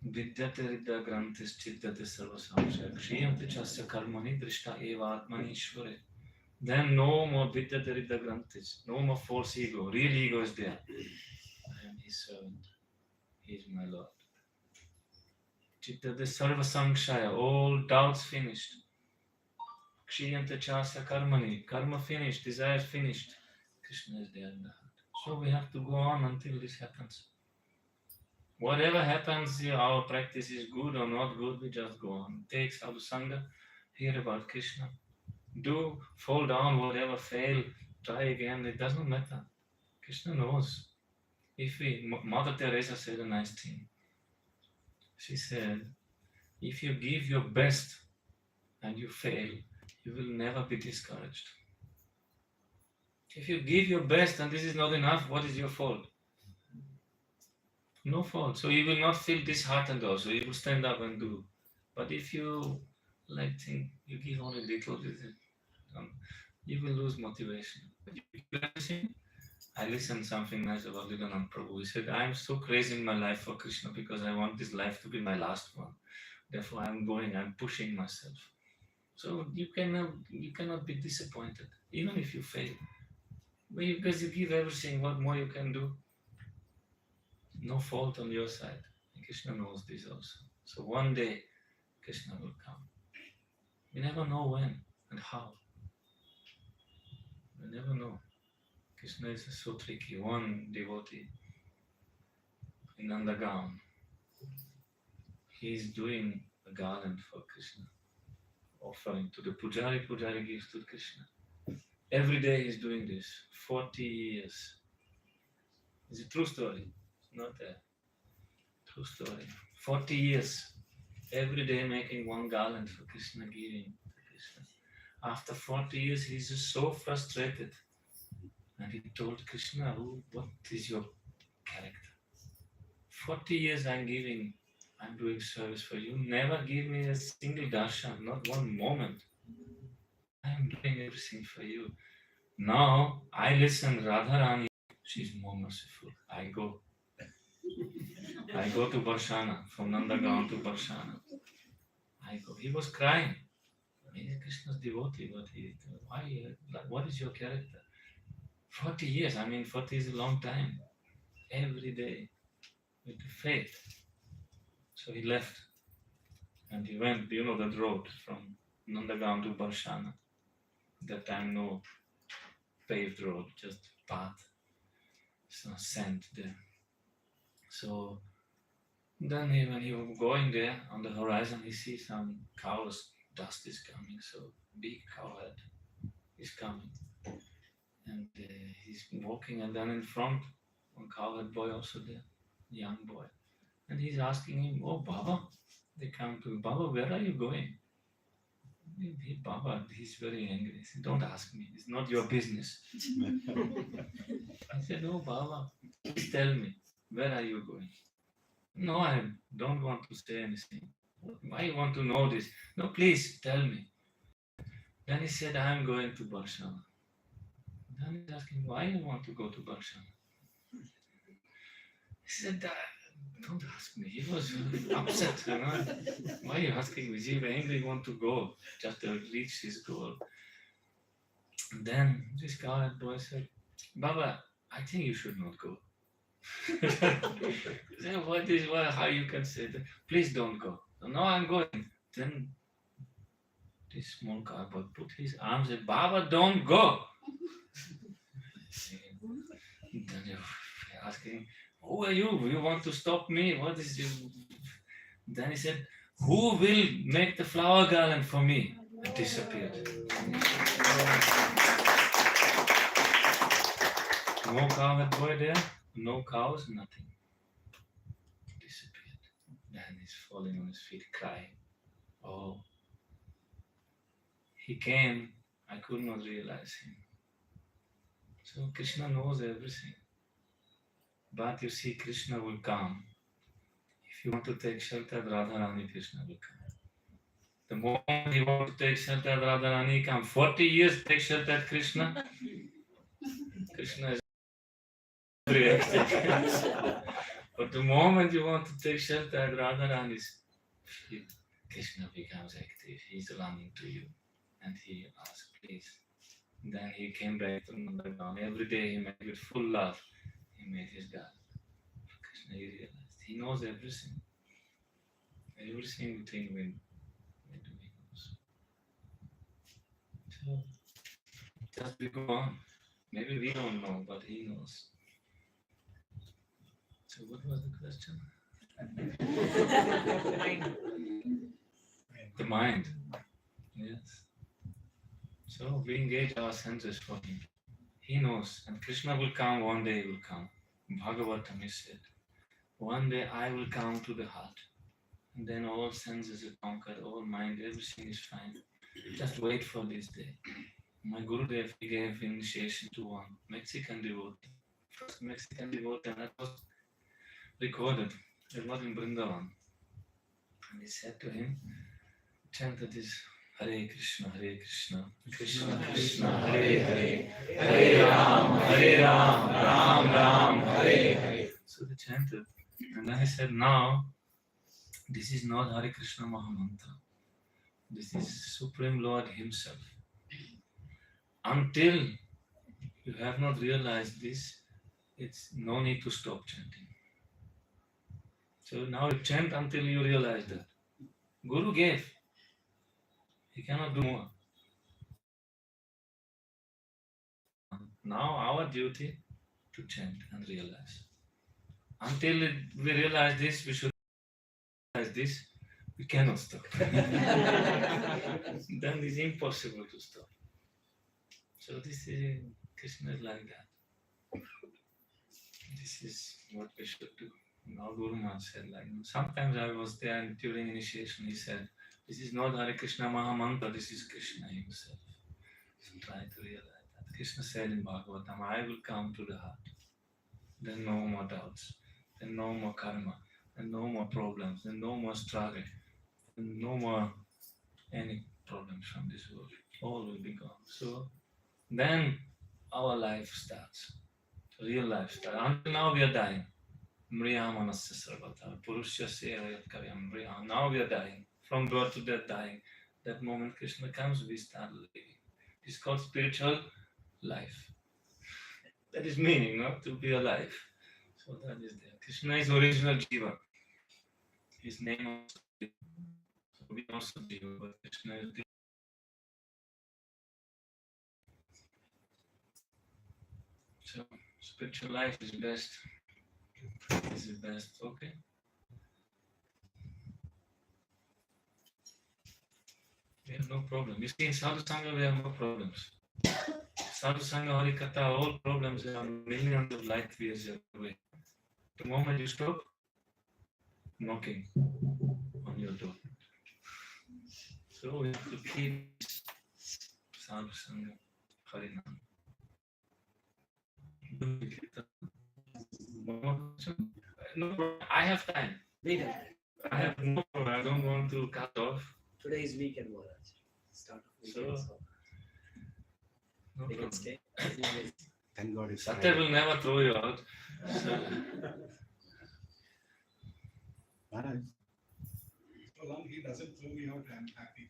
Vidyate Riddha Grantis Chiddate Sarva Samshaya Kshiyante Chasya Karmani Drishta Eva Atmani Ishvare. Then no more Vidyate Riddha Grantis, no more false ego. Real ego is there. I am his servant. He is my Lord. Chiddate Sarva Samshaya, all doubts finished. Kshiyante Chasya Karmani, karma finished, desire finished. Krishna is there in the heart. So we have to go on until this happens. Whatever happens, our practice is good or not good, we just go on. Take Sadhu Sangha, hear about Krishna. Do, fall down, whatever, fail, try again, it doesn't matter. Krishna knows. Mother Teresa said a nice thing. She said, if you give your best and you fail, you will never be discouraged. If you give your best and this is not enough, what is your fault? No fault. So you will not feel disheartened also. You will stand up and do. But if you think you give only little, you will lose motivation. But you give everything. I listened something nice about Lidanand Prabhu. He said, I am so crazy in my life for Krishna because I want this life to be my last one. Therefore I'm pushing myself. So you cannot be disappointed, even if you fail. Because you give everything, what more you can do? No fault on your side. And Krishna knows this also. So one day, Krishna will come. We never know when and how. We never know. Krishna is so tricky. One devotee in Nandagaon, he is doing a garland for Krishna, offering to the Pujari. Pujari gives to Krishna. Every day he is doing this. 40 years. It's a true story. Not a true story. 40 years, every day making one garland for Krishna, giving to Krishna. After 40 years, he's just so frustrated. And he told Krishna, what is your character? 40 years I'm doing service for you. Never give me a single darshan, not one moment. I am doing everything for you. Now, I listen, Radharani, she's more merciful. I go to Barshana, from Nandagaon to Barshana. I go. He was crying. He is Krishna's devotee, but what is your character? 40 years, 40 is a long time. Every day, with faith. So he left. And he went, that road from Nandagaon to Barshana. That time, no paved road, just path. So sand there. So then when he was going there, on the horizon, he sees some cows, dust is coming, so big cowhead is coming. And he's walking, and then in front, one cowhead boy also there, young boy. And he's asking him, oh, Baba, they come to, Baba, where are you going? Baba, he's very angry. He said, don't ask me, it's not your business. I said, oh, Baba, please tell me, where are you going? No, I don't want to say anything. Why you want to know this? No, please tell me. Then he said, I'm going to Barshana. Then he's asking, why you want to go to Barshana? He said, don't ask me. He was upset, Why are you asking me? He's angry, want to go, just to reach his goal. And then this cowherd boy said, Baba, I think you should not go. How you can say that? Please don't go. No, I'm going. Then this small cowboy put his arms and Baba, don't go. Then you're asking, who are you? You want to stop me? What is you? Then he said, who will make the flower garland for me? It disappeared. No cowherd boy there, no cows, nothing. Disappeared. Then he's falling on his feet, crying. Oh, he came, I could not realize him. So Krishna knows everything. But you see, Krishna will come. If you want to take shelter at Radharani, Krishna will come. The moment you want to take shelter at Radharani, come 40 years, take shelter at Krishna. Krishna is reacting. But the moment you want to take shelter at Radharani's feet, Krishna becomes active. He's running to you. And he asks, please. Then he came back to Nandagram. Every day he made with full love. He made his God. Krishna, he realized. He knows everything. Every single thing we do, he knows. So, just we go on. Maybe we don't know, but he knows. So what was the question? The mind. Yes. So we engage our senses for him. He knows. And Krishna will come, one day he will come. Bhagavatam is said, one day I will come to the heart. And then all senses are conquered, all mind, everything is fine. Just wait for this day. My Gurudev gave initiation to one Mexican devotee. First Mexican devotee, and that was recorded. It was in Vrindavan. And he said to him, chanted this Hare Krishna, Krishna Krishna, Hare Hare, Hare Ram, Ram Ram, Hare Hare. So they chanted. And then he said, now, this is not Hare Krishna Mahamantra. This is Supreme Lord Himself. Until you have not realized this, it's no need to stop chanting. So now you chant until you realize that. Guru gave. He cannot do more. Now our duty to chant and realize. Until we realize this, we should realize this, we cannot stop. Then it's impossible to stop. So this is, Krishna is like that. This is what we should do. Now Guru Maharaj said, like, sometimes I was there and during initiation he said, this is not Hare Krishna Mahamantra, this is Krishna himself. So try to realize that. Krishna said in Bhagavatam, I will come to the heart. Then no more doubts, then no more karma, then no more problems, then no more struggle, then no more any problems from this world. All will be gone. So then our life starts. Real life starts. Until now we are dying. Mriyamanasya sarvata, purushya kavyam mriyam. Now we are dying. From birth to death dying. That moment Krishna comes, we start living. It's called spiritual life. That is meaning, not to be alive. So that is there. Krishna is original Jiva. His name also Jiva. So we also Jiva, but Krishna is the so spiritual life is best. This is best, okay? We have no problem. You see, in Sadhu Sangha, we have no problems. Sadhu Sangha, Harikatha, all problems are millions of light years away. The moment you stop, knocking on your door. So we have to keep Sadhu Sangha, Harinam. No, I have time.
Weekend.
I have no problem. I don't want to cut off.
Today is weekend, Maharaj. Start of weekend, so
No
we can
problem.
stay.
Thank God it's
Satya will never throw you out. So,
Maharaj.
So long he doesn't throw me out, I'm happy.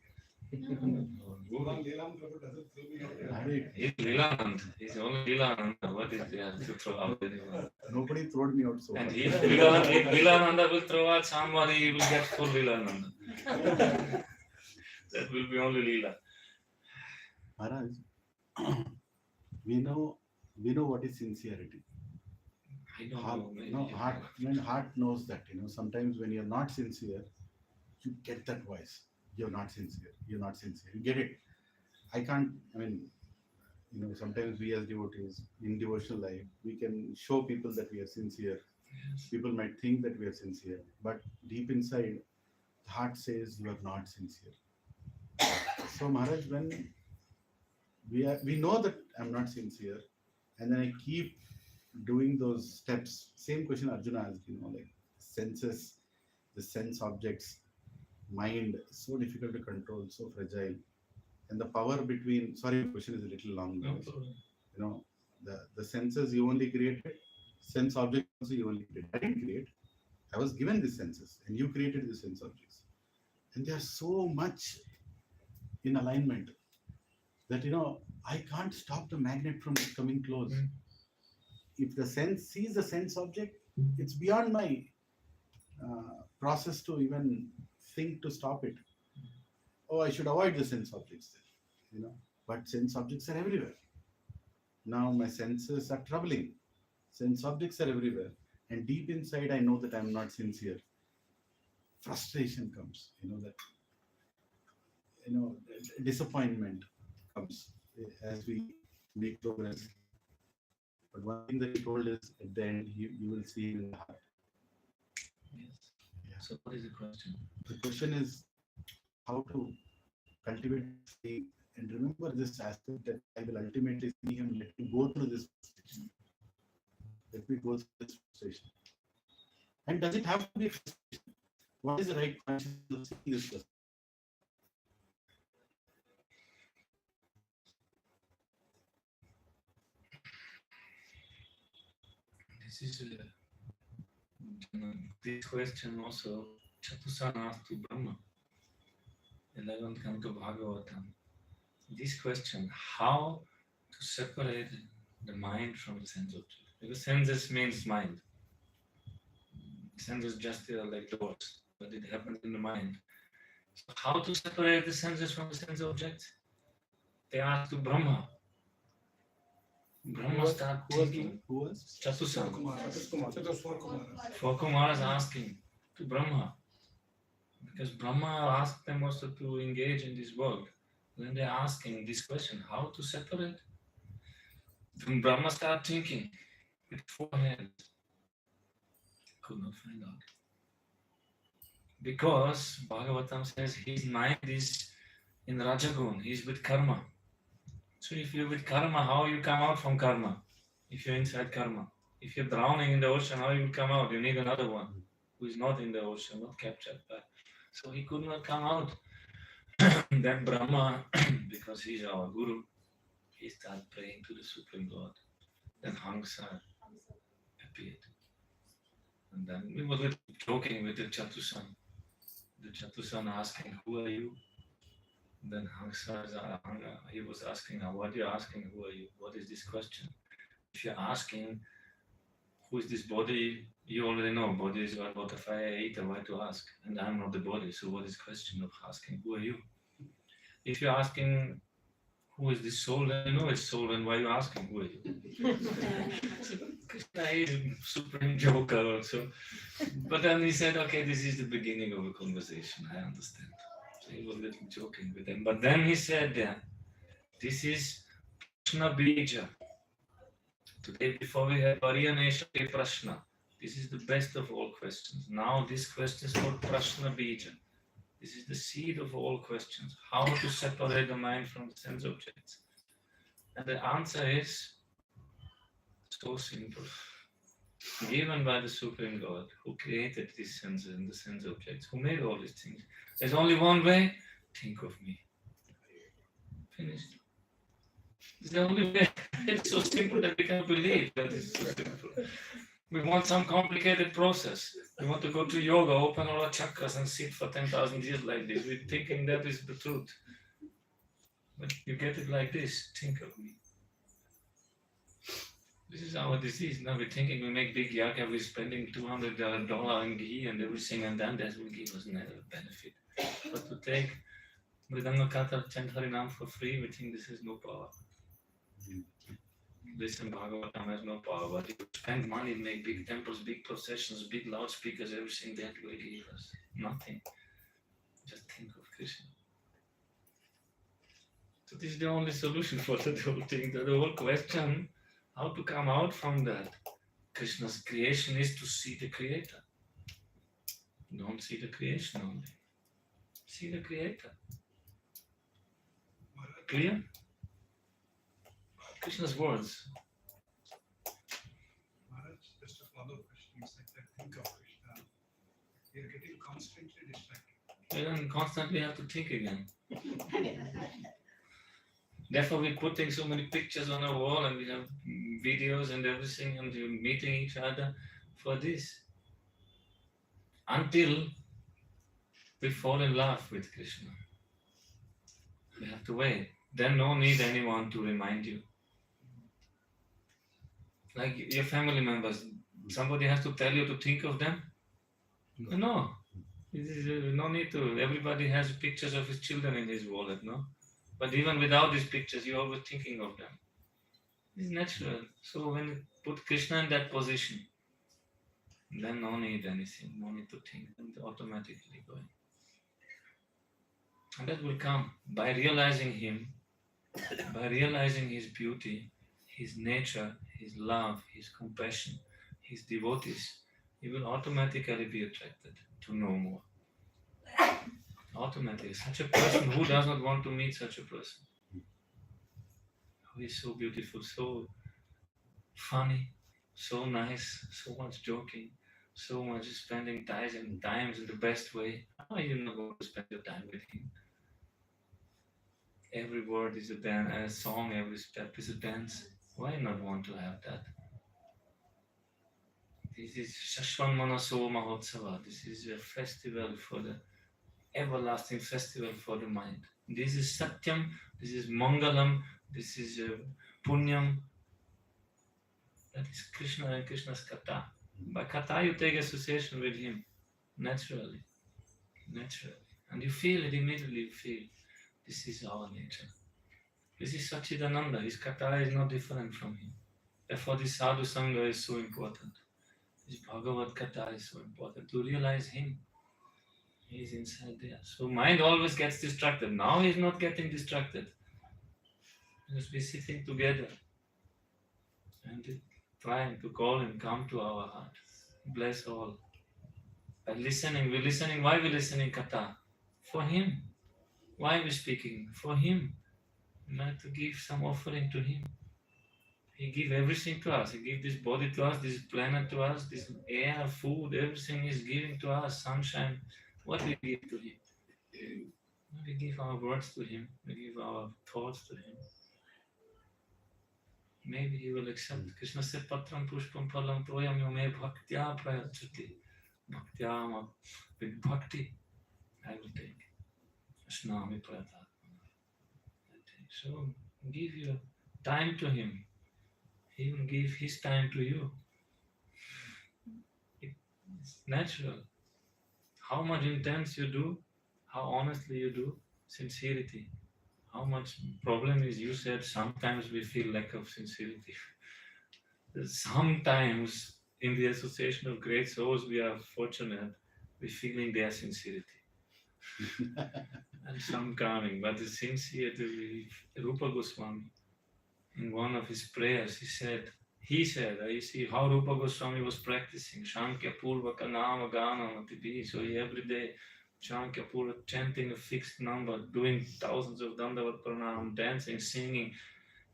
So
Guru,
long Leelam Prabhu doesn't throw me out, I'm happy.
Maharaj,
he's Leelanand. He's only Leelanand. What is there to throw out anyone?
nobody throwed me out so
And
far.
if Leelananda will throw out somebody, he will get full Leelananda. That will be only Leela.
Maharaj, we know what is sincerity.
I don't
Heart,
know. Maybe
no,
you
heart knows that, sometimes when you're not sincere, you get that voice. You're not sincere. You're not sincere. You get it. I can't. I mean, sometimes we as devotees in devotional life, we can show people that we are sincere. People might think that we are sincere, but deep inside, the heart says you are not sincere. So Maharaj, when we know that I'm not sincere, and then I keep doing those steps. Same question Arjuna asked, like senses, the sense objects, mind, so difficult to control, so fragile, and the power between. Sorry, the question is a little long.
No
Guys.
problem.
The senses you only created, sense objects also you only created. I didn't create. I was given these senses, and you created the sense objects, and they are so much in alignment that I can't stop the magnet from coming close. If the sense sees the sense object, it's beyond my process to even think to stop it. Oh, I should avoid the sense objects then, but sense objects are everywhere. Now my senses are troubling. Sense objects are everywhere, and deep inside I know that I'm not sincere. Frustration comes, disappointment comes as we make progress. But one thing that he told is at the end, you will see in the heart.
Yes.
Yeah.
So what is the question?
The question is how to cultivate faith and remember this aspect that I will ultimately see him. Let me go through this frustration. Let me go through this frustration. And does it have to be frustration? What is the right consciousness of seeing this person?
This is this question also Chatusana asked to Brahma, 11th canto Bhagavatam. This question, how to separate the mind from the sense object? Because senses means mind. Senses just like doors, but it happens in the mind. So how to separate the senses from the sense objects? They asked to Brahma. Brahma started thinking.
Who was?
Chatusana.
Kumara.
Four Kumaras asking to Brahma. Because Brahma asked them also to engage in this work. When they're asking this question, how to separate? Then Brahma started thinking with 4 hands. Could not find out. Because Bhagavatam says his mind is in Rajagun, he's with karma. So if you're with karma, how you come out from karma? If you're inside karma. If you're drowning in the ocean, how you will come out? You need another one who is not in the ocean, not captured by. So he could not come out. Then Brahma, because he's our guru, he started praying to the Supreme God. Then Hamsa appeared. And then we were joking with the Chatusana. The Chatusana asking, who are you? Then Hamsa, he was asking, what are you asking, who are you? What is this question? If you're asking, who is this body? You already know, body is what if I eat, why to ask? And I'm not the body, so what is question of asking, who are you? If you're asking, who is this soul, then you know it's soul, and why are you asking, who are you? Krishna is a supreme joker also. But then he said, okay, this is the beginning of a conversation, I understand. So he was a little joking with them. But then he said, this is Prashna Bija. Today, before we had Variyanesha Prashna, this is the best of all questions. Now this question is called Prashna Bija. This is the seed of all questions. How to separate the mind from the sense objects? And the answer is so simple. Given by the Supreme God, who created these senses and the sense objects, who made all these things. There's only one way, think of me. Finished. It's the only way. It's so simple that we can't believe that it's so simple. We want some complicated process. We want to go to yoga, open all our chakras and sit for 10,000 years like this. We're thinking that is the truth. But you get it like this, think of me. This is our disease. Now we're thinking we make big yaka, we're spending $200 in ghee and everything, and then that will give us never a benefit. But to take Mridanga Kata, chant Harinam for free, we think this has no power. Listen, Bhagavatam has no power, but if you spend money, make big temples, big processions, big loudspeakers, everything, that will give us nothing. Just think of Krishna. So this is the only solution for the whole thing. The whole question, how to come out from that. Krishna's creation is to see the Creator. Don't see the creation only. See the Creator. Clear? Krishna's words.
Maharaj, just a follow-up question. You said that think of Krishna. You're getting constantly distracted.
You don't constantly have to think again. Therefore, we're putting so many pictures on our wall and we have videos and everything and we're meeting each other for this. Until we fall in love with Krishna. We have to wait. Then no need anyone to remind you. Like your family members, somebody has to tell you to think of them? No. This is, no need to. Everybody has pictures of his children in his wallet, no? But even without these pictures, you're always thinking of them. It's natural. So when you put Krishna in that position, then no need anything, no need to think, and automatically going. And that will come by realizing him, by realizing his beauty, his nature, his love, his compassion, his devotees. He will automatically be attracted to know more. Automatically. Such a person, who does not want to meet such a person? Who is so beautiful, so funny, so nice, so much joking, so much spending times in the best way. How are you not going to spend your time with him? Every word is a song, every step is a dance. Why not want to have that? This is Shashvan Manaso Mahotsava. This is a festival for the everlasting festival for the mind. This is Satyam, this is Mangalam, this is Punyam. That is Krishna and Krishna's Katha. By Katha you take association with him, naturally. And you feel it immediately, you feel this is our nature. This is Satchidananda, his Katha is not different from him. Therefore this Sadhu Sangha is so important. This Bhagavad Katha is so important, to realize him. He is inside there. So mind always gets distracted. Now he is not getting distracted. Because we're sitting together and trying to call him, come to our heart. Bless all. By listening, we're listening. Why are we listening Katha? For him. Why are we speaking? For him. We like to give some offering to him. He gave everything to us. He gave this body to us, this planet to us, this air, food, everything is giving to us, sunshine. What we give to him? We give our words to him. We give our thoughts to him. Maybe he will accept. Krishna said, Patram Pushpam Phalam Toyam Yome Bhaktya Prayachati. Bhaktya, with bhakti, I will take. Ashnami Pratatma. So give your time to him. He will give his time to you. It's natural. How much intense you do, how honestly you do, sincerity. How much problem is, you said sometimes we feel lack of sincerity. Sometimes in the association of great souls we are fortunate, we're feeling their sincerity. And some coming, but the sincerity, Rupa Goswami, in one of his prayers, he said, you see how Rupa Goswami was practicing, Shankya Purvaka Nama Gana Matibi, so he every day, Shankya Purvaka, chanting a fixed number, doing thousands of Dandavat Pranam, dancing, singing,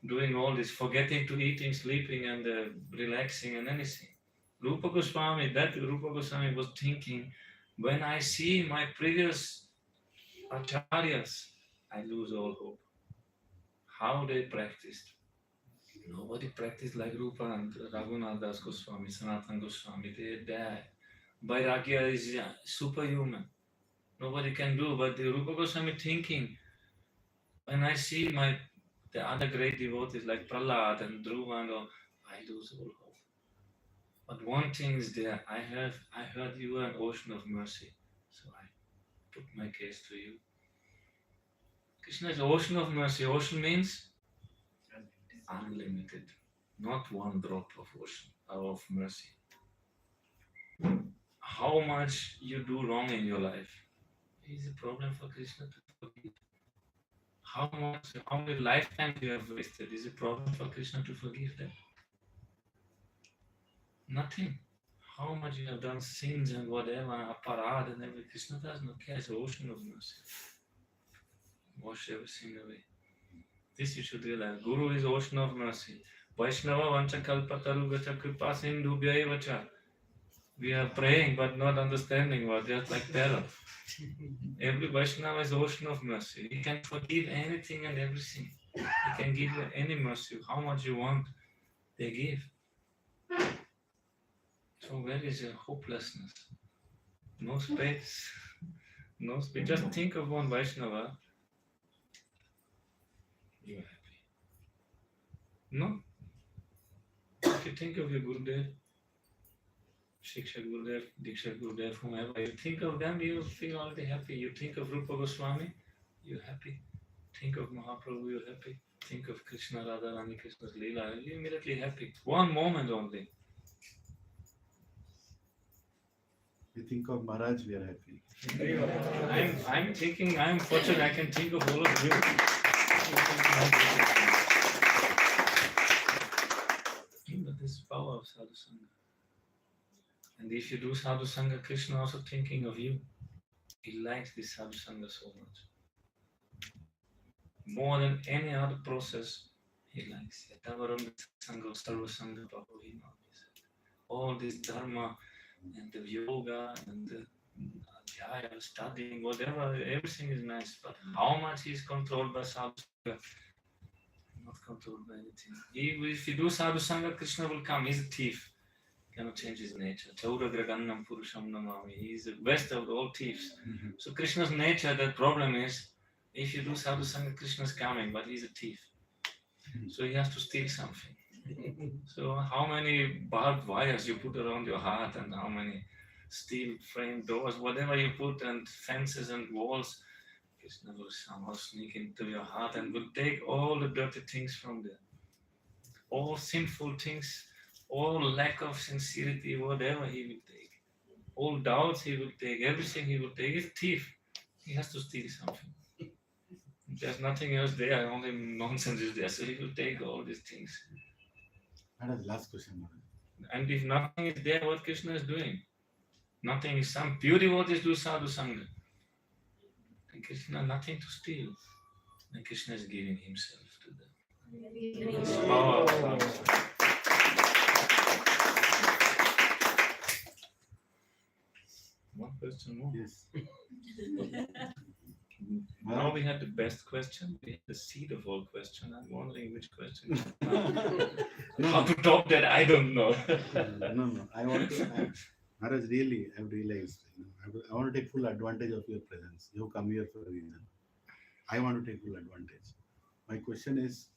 doing all this, forgetting to eating, sleeping and relaxing and anything. Rupa Goswami was thinking, when I see my previous acharyas, I lose all hope. How they practiced. Nobody practiced like Rupa and Raghunath Das Goswami, Sanatana Goswami. They died. Vairagya is superhuman. Nobody can do. But the Rupa Goswami thinking, when I see the other great devotees like Prahlad and Dhruva and all, I lose all hope. But one thing is there. I heard you are an ocean of mercy, so I put my case to you. Krishna is ocean of mercy. Ocean means unlimited, not one drop of ocean of mercy. How much you do wrong in your life, is a problem for Krishna to forgive. How many lifetimes you have wasted is a problem for Krishna to forgive that? Nothing. How much you have done sins and whatever, aparad and everything, Krishna does not care. It's an ocean of mercy. Wash everything away. This you should realize. Guru is ocean of mercy. Vaishnava vancha kalpataru gacha kripa sindhu vacha. We are praying but not understanding what, just like parrot. Every Vaishnava is ocean of mercy. He can forgive anything and everything. He can give you any mercy, how much you want, they give. So where is your hopelessness? No space. No space. Just think of one Vaishnava. You are happy. No? If you think of your Gurudev, Shiksha Gurudev, Diksha Gurudev, whomever, you think of them, you feel already happy. You think of Rupa Goswami, you're happy. Think of Mahaprabhu, you're happy. Think of Krishna, Radharani, Krishna's Leela, you're immediately happy. One moment only.
We think of Maharaj, we are happy.
I'm thinking, I'm fortunate I can think of all of you. But this is power of Sadhu Sangha. And if you do Sadhu Sangha, Krishna also thinking of you. He likes this Sadhu Sangha so much. More than any other process, he likes it. All this dharma and the yoga and the adhyaya, studying, whatever, everything is nice. But how much is controlled by Sadhu Sangha? Not controlled by anything. If you do Sadhu Sangha, Krishna will come. He's a thief. Cannot change his nature. Chauragragannam purusham namami. He is the best of all thieves. So Krishna's nature, the problem is, if you do Sadhu Sangha, Krishna's coming, but he's a thief. So he has to steal something. So how many barbed wires you put around your heart and how many steel frame doors, whatever you put, and fences and walls, Krishna will somehow sneak into your heart and will take all the dirty things from there. All sinful things, all lack of sincerity, whatever he will take. All doubts he will take, everything he will take. He's a thief. He has to steal something. There's nothing else there, only nonsense is there. So he will take all these things.
That is the last question, Maharaj.
And if nothing is there, what Krishna is doing? Nothing is some beauty, what is do Sadhu Sangha? And Krishna, nothing to steal. And Krishna is giving himself to them. It's power of Sadhu Sangha. One question more.
Yes.
Now we had the best question, we had the seed of all question. I'm wondering which question. How to top that, I don't know.
No. I want to. Maharaj, really, I've realized. I want to take full advantage of your presence. You come here for a reason. I want to take full advantage. My question is,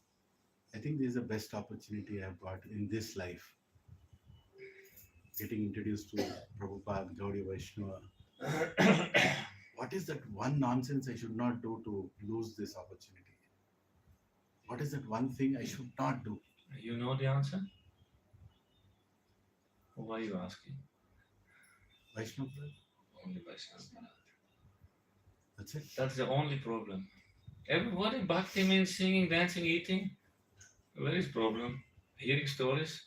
I think this is the best opportunity I've got in this life. Getting introduced to Prabhupada, Gaudiya Vaishnava. What is that one nonsense I should not do to lose this opportunity? What is that one thing I should not do?
You know the answer? Or why are you asking?
Vaishnava?
Only Vaishnava.
That's it.
That's the only problem. Everybody, Bhakti means singing, dancing, eating. Where is problem? Hearing stories.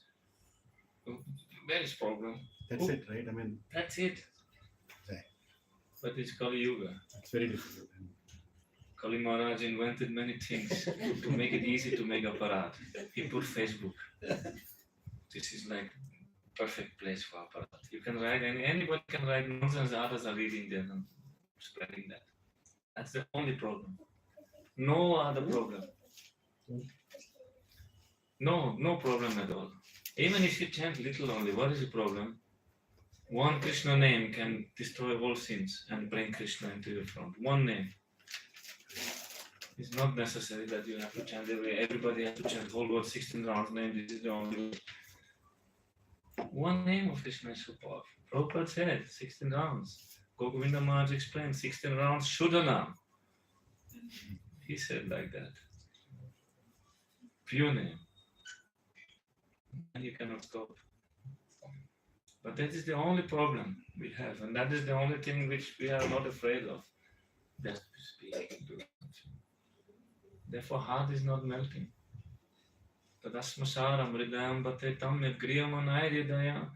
Where is problem?
That's it, right? I mean,
That's it.
Right.
But it's Kali Yuga.
it's very difficult.
Kali Maharaj invented many things to make it easy to make a parade. He put Facebook. This is like perfect place for a parade. You can write, anybody can write nonsense, others are reading them and spreading that. That's the only problem. No other problem. No problem at all. Even if you chant little only, what is the problem? One Krishna name can destroy all sins and bring Krishna into your front. One name. It's not necessary that you have to chant everybody has to chant whole word 16 rounds name. This is the only way. One name of Krishna is so powerful. Prabhupada said 16 rounds. Govinda Maharaj explained 16 rounds Shuddhanam. He said like that. Pure name. And you cannot stop. But that is the only problem we have, and that is the only thing which we are not afraid of. best speak, do something. Therefore, heart is not melting. Tadasmasaram hridayam batetam griyamanair hridaya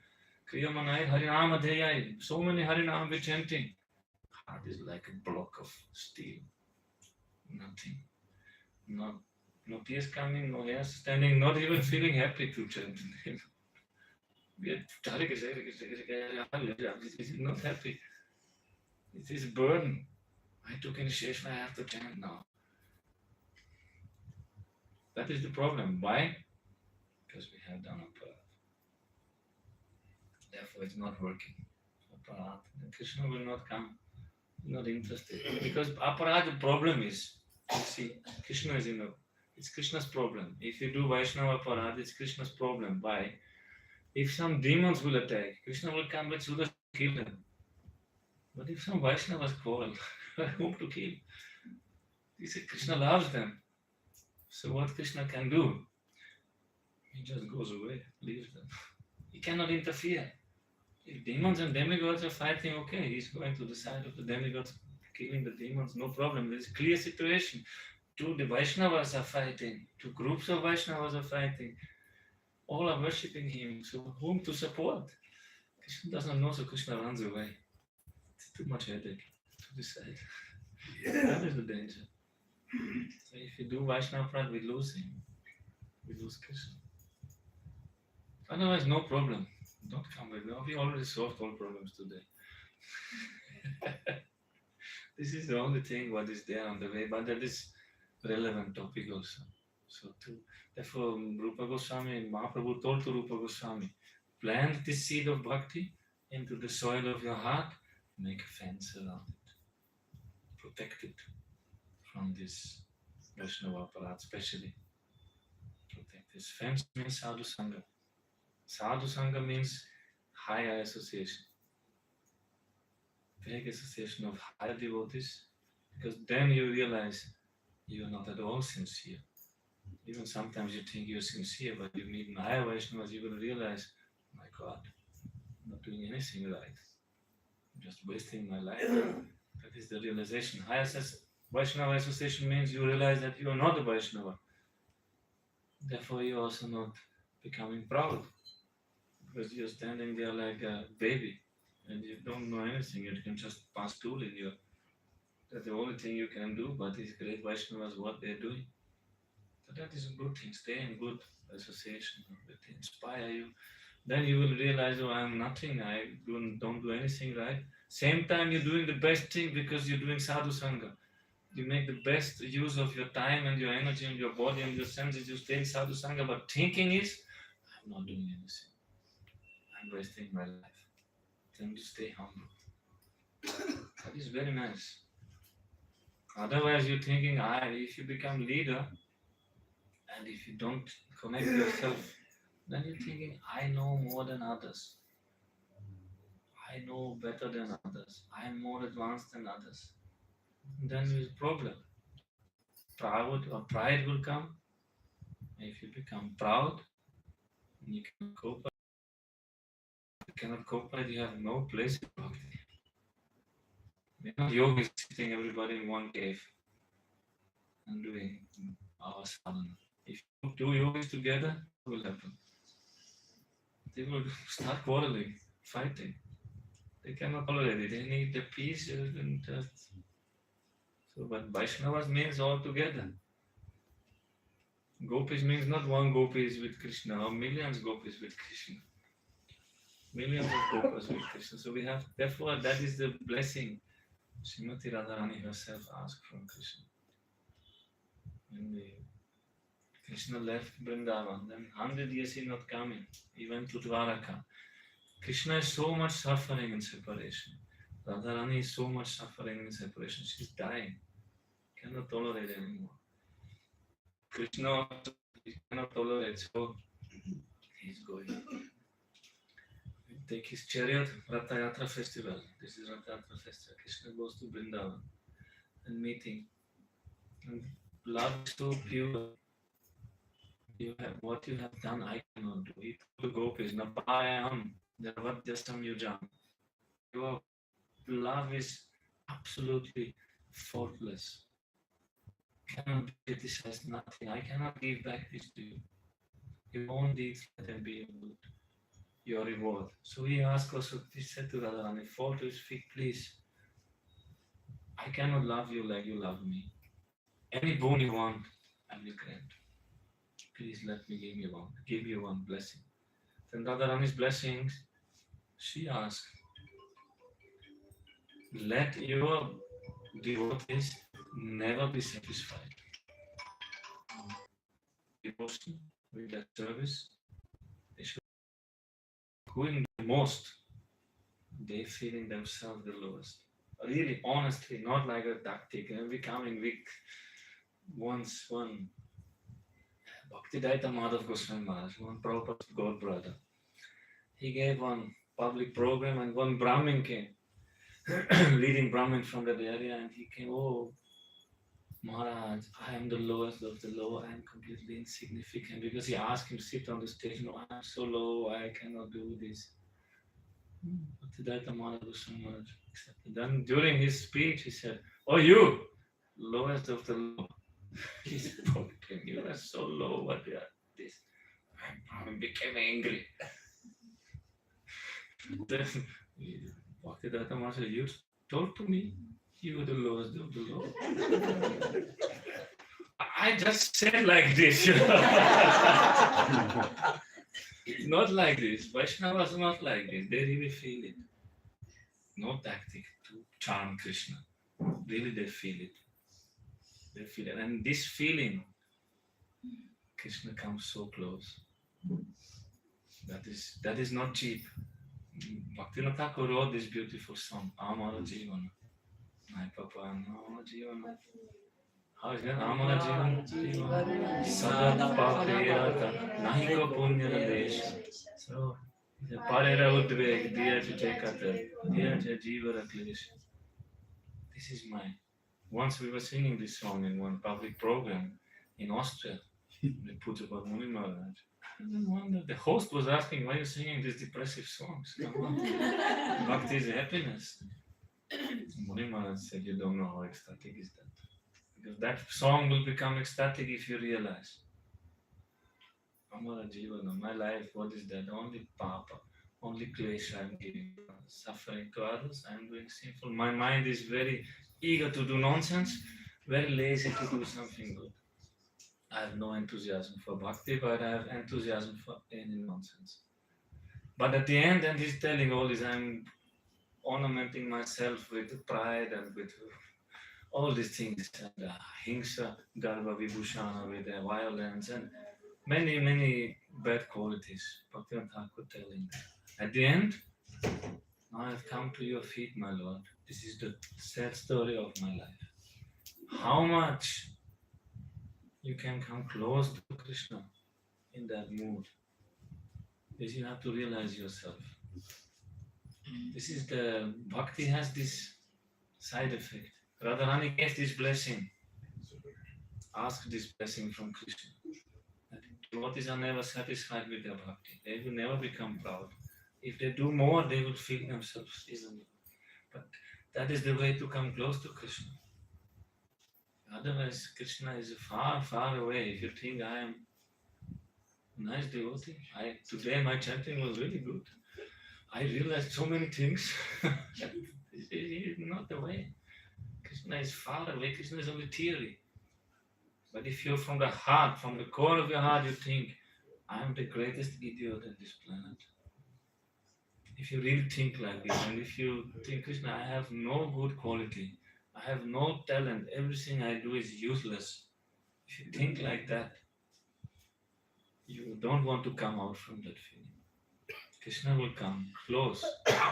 kriyamanair harinam adhyayai. So many harinam we chanting. Heart is like a block of steel. Nothing. No tears coming, no hair standing, not even feeling happy to chant the name. We are not happy. It is a burden. I took initiation, I have to chant now. That is the problem. Why? Because we have done aparat. Therefore, it's not working. Aparat. Krishna will not come. Not interested. Because aparat, the problem is, you see, Krishna is it's Krishna's problem. If you do Vaishnava aparat, it's Krishna's problem. Why? If some demons will attack, Krishna will come with Sundar to kill them. But if some Vaishnavas quarrel, whom to kill? He said Krishna loves them. So what Krishna can do? He just goes away, leaves them. He cannot interfere. If demons and demigods are fighting, okay, he's going to the side of the demigods, killing the demons, no problem. There's a clear situation. Two the Vaishnavas are fighting, two groups of Vaishnavas are fighting. All are worshipping him. So whom to support? Krishna does not know, so Krishna runs away. It's too much headache to decide. That is the danger. So if you do Vaishnava, we lose him. We lose Krishna. Otherwise, no problem. Don't come with me. We already solved all problems today. This is the only thing what is there on the way, but that is relevant topic also. So therefore, Rupa Goswami, Mahaprabhu told to Rupa Goswami, plant this seed of bhakti into the soil of your heart, make a fence around it, protect it from this Vaishnava aparat, especially. Protect this. Fence means Sadhu Sangha. Sadhu Sangha means higher association. Take association of higher devotees, because then you realize you are not at all sincere. Even sometimes you think you're sincere, but you meet higher Vaishnavas, you will realize, my God, I'm not doing anything right. I'm just wasting my life. That is the realization. Higher Vaishnava association means you realize that you are not a Vaishnava. Therefore, you are also not becoming proud. Because you're standing there like a baby and you don't know anything. You can just pass tool in you. That's the only thing you can do, but these great Vaishnavas, what they're doing. So that is a good thing. Stay in good association. They inspire you. Then you will realize, oh, I'm nothing. I don't do anything right. Same time, you're doing the best thing because you're doing sadhu sangha. You make the best use of your time and your energy and your body and your senses. You stay in sadhu sangha. But thinking is, I'm not doing anything. I'm wasting my life. Then you stay humble. That is very nice. Otherwise, you're thinking, if you become leader, and if you don't connect yourself, then you're thinking, I know more than others. I know better than others. I'm more advanced than others. And then there's a problem. Pride will come. If you become proud, you cannot cope. You cannot cope, you have no place in bhakti. We're not yogis sitting everybody in one cave and doing our sadhana. If you do yogis together, what will happen? They will start quarreling, fighting. They cannot tolerate it. They need the peace and just. So, but Vaishnavas means all together. Gopis means not one gopi is with Krishna or millions gopis with Krishna. Millions of gopas with Krishna. So we have, therefore, that is the blessing Srimati Radharani herself asked from Krishna. When Krishna left Vrindavan, then 100 years he not coming. He went to Dwaraka. Krishna is so much suffering in separation. Radharani is so much suffering in separation. She's dying. Cannot tolerate anymore. Krishna cannot tolerate, so he's going. Take his chariot, Ratha Yatra festival. This is Ratha Yatra festival. Krishna goes to Vrindavan and meeting. And love is so pure. What you have done, I cannot do. He told the gopis, Napayam, Darvadhyastam Yujam. Your love is absolutely faultless. Cannot be criticized, nothing. I cannot give back this to you. Your own deeds, let them be your reward. So he asked also, he said to Radharani, fall to his feet, please. I cannot love you like you love me. Any boon you want, I will grant. Please let me give you one blessing. Then Radharani's blessings, she asked, let your devotees never be satisfied. Devotion with that service, they should be doing the most. They feeling themselves the lowest. Really, honestly, not like a tactic and becoming weak. Once one Bhakti Daita Madhav Goswami Maharaj, one Prabhupada's god brother, he gave one public program and one Brahmin came, leading Brahmin from that area, and he came, oh, Maharaj, I am the lowest of the low, I am completely insignificant, because he asked him to sit on the stage, no, I am so low, I cannot do this. Bhakti Daita Madhav Goswami Maharaj accepted. Then during his speech, he said, oh, you, lowest of the low. He said, you are so low, what you are this? And became angry. Then Bhakti Datta Maharaj said, you told to me you were the lowest of the low. I just said like this. Not like this. Vaishnavas are not like this. They really feel it. No tactic to charm Krishna. Really they feel it. They feel it. And this feeling, Krishna comes so close. That is not cheap. Bhaktivinoda Thakur wrote this beautiful song, Amara Jivana. My Papa, Amara Jivana. How is that? Amara Jivana. Sada Papirata. Nahiko Punya Desha. So, Parera Udvek, Diya Chekata, Diya Jivara Klesha. This is mine. Once we were singing this song in one public program in Austria. They put about Muni Maharaj. And then one day the host was asking, why are you singing these depressive songs? Bhakti is happiness. Muni Maharaj said, you don't know how ecstatic is that. Because that song will become ecstatic if you realize. Amara Jivana, my life, what is that? Only papa, only klesha I'm giving. Suffering to others, I'm doing sinful. My mind is very eager to do nonsense, very lazy to do something good. I have no enthusiasm for bhakti, but I have enthusiasm for any nonsense. But at the end, and he's telling all this, I'm ornamenting myself with pride and with all these things, and hingsa, garva vibhushana, with violence, and many, many bad qualities. Bhaktivinoda Thakur telling that. At the end, now I have come to your feet, my Lord. This is the sad story of my life. How much you can come close to Krishna in that mood. This you have to realize yourself. This is the bhakti has this side effect. Radharani gave this blessing. Ask this blessing from Krishna. Devotees are never satisfied with their bhakti. They will never become proud. If they do more, they will feel themselves even. But that is the way to come close to Krishna. Otherwise, Krishna is far, far away. If you think I am a nice devotee, today my chanting was really good. I realized so many things. This is not the way. Krishna is far away. Krishna is only theory. But if you're from the heart, from the core of your heart, you think, I am the greatest idiot on this planet. If you really think like this, and if you think, Krishna, I have no good quality, I have no talent, everything I do is useless. If you think like that, you don't want to come out from that feeling. Krishna will come close.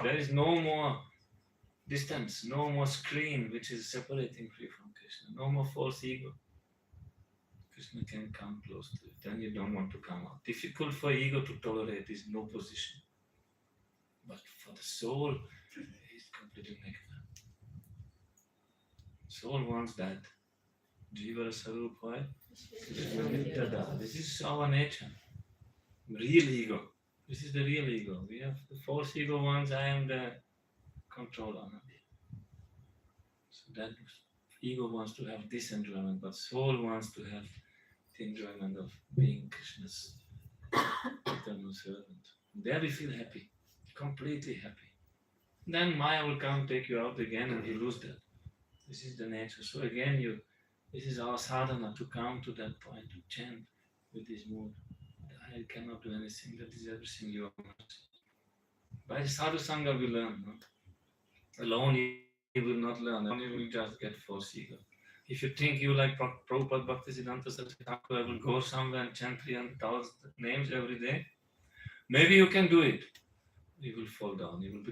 There is no more distance, no more screen which is separating you from Krishna, no more false ego. Krishna can come close to it, then you don't want to come out. Difficult for ego to tolerate is no position. But for the soul, it's completely negative. Soul wants that. Jiva Sarupa. This is our nature. Real ego. This is the real ego. We have the false ego ones, I am the controller. So that ego wants to have this enjoyment, but soul wants to have the enjoyment of being Krishna's eternal servant. There we feel happy, completely happy. Then Maya will come take you out again and you lose that. This is the nature. So again, this is our sadhana to come to that point, to chant with this mood. I cannot do anything, that is everything you are. By the sadhu sangha we learn. No? Alone you will not learn, alone you will just get false ego. If you think you like Prabhupada Bhaktisiddhanta Saraswati Thakur, I will go somewhere and chant 300,000 names every day, maybe you can do it. You will fall down, you will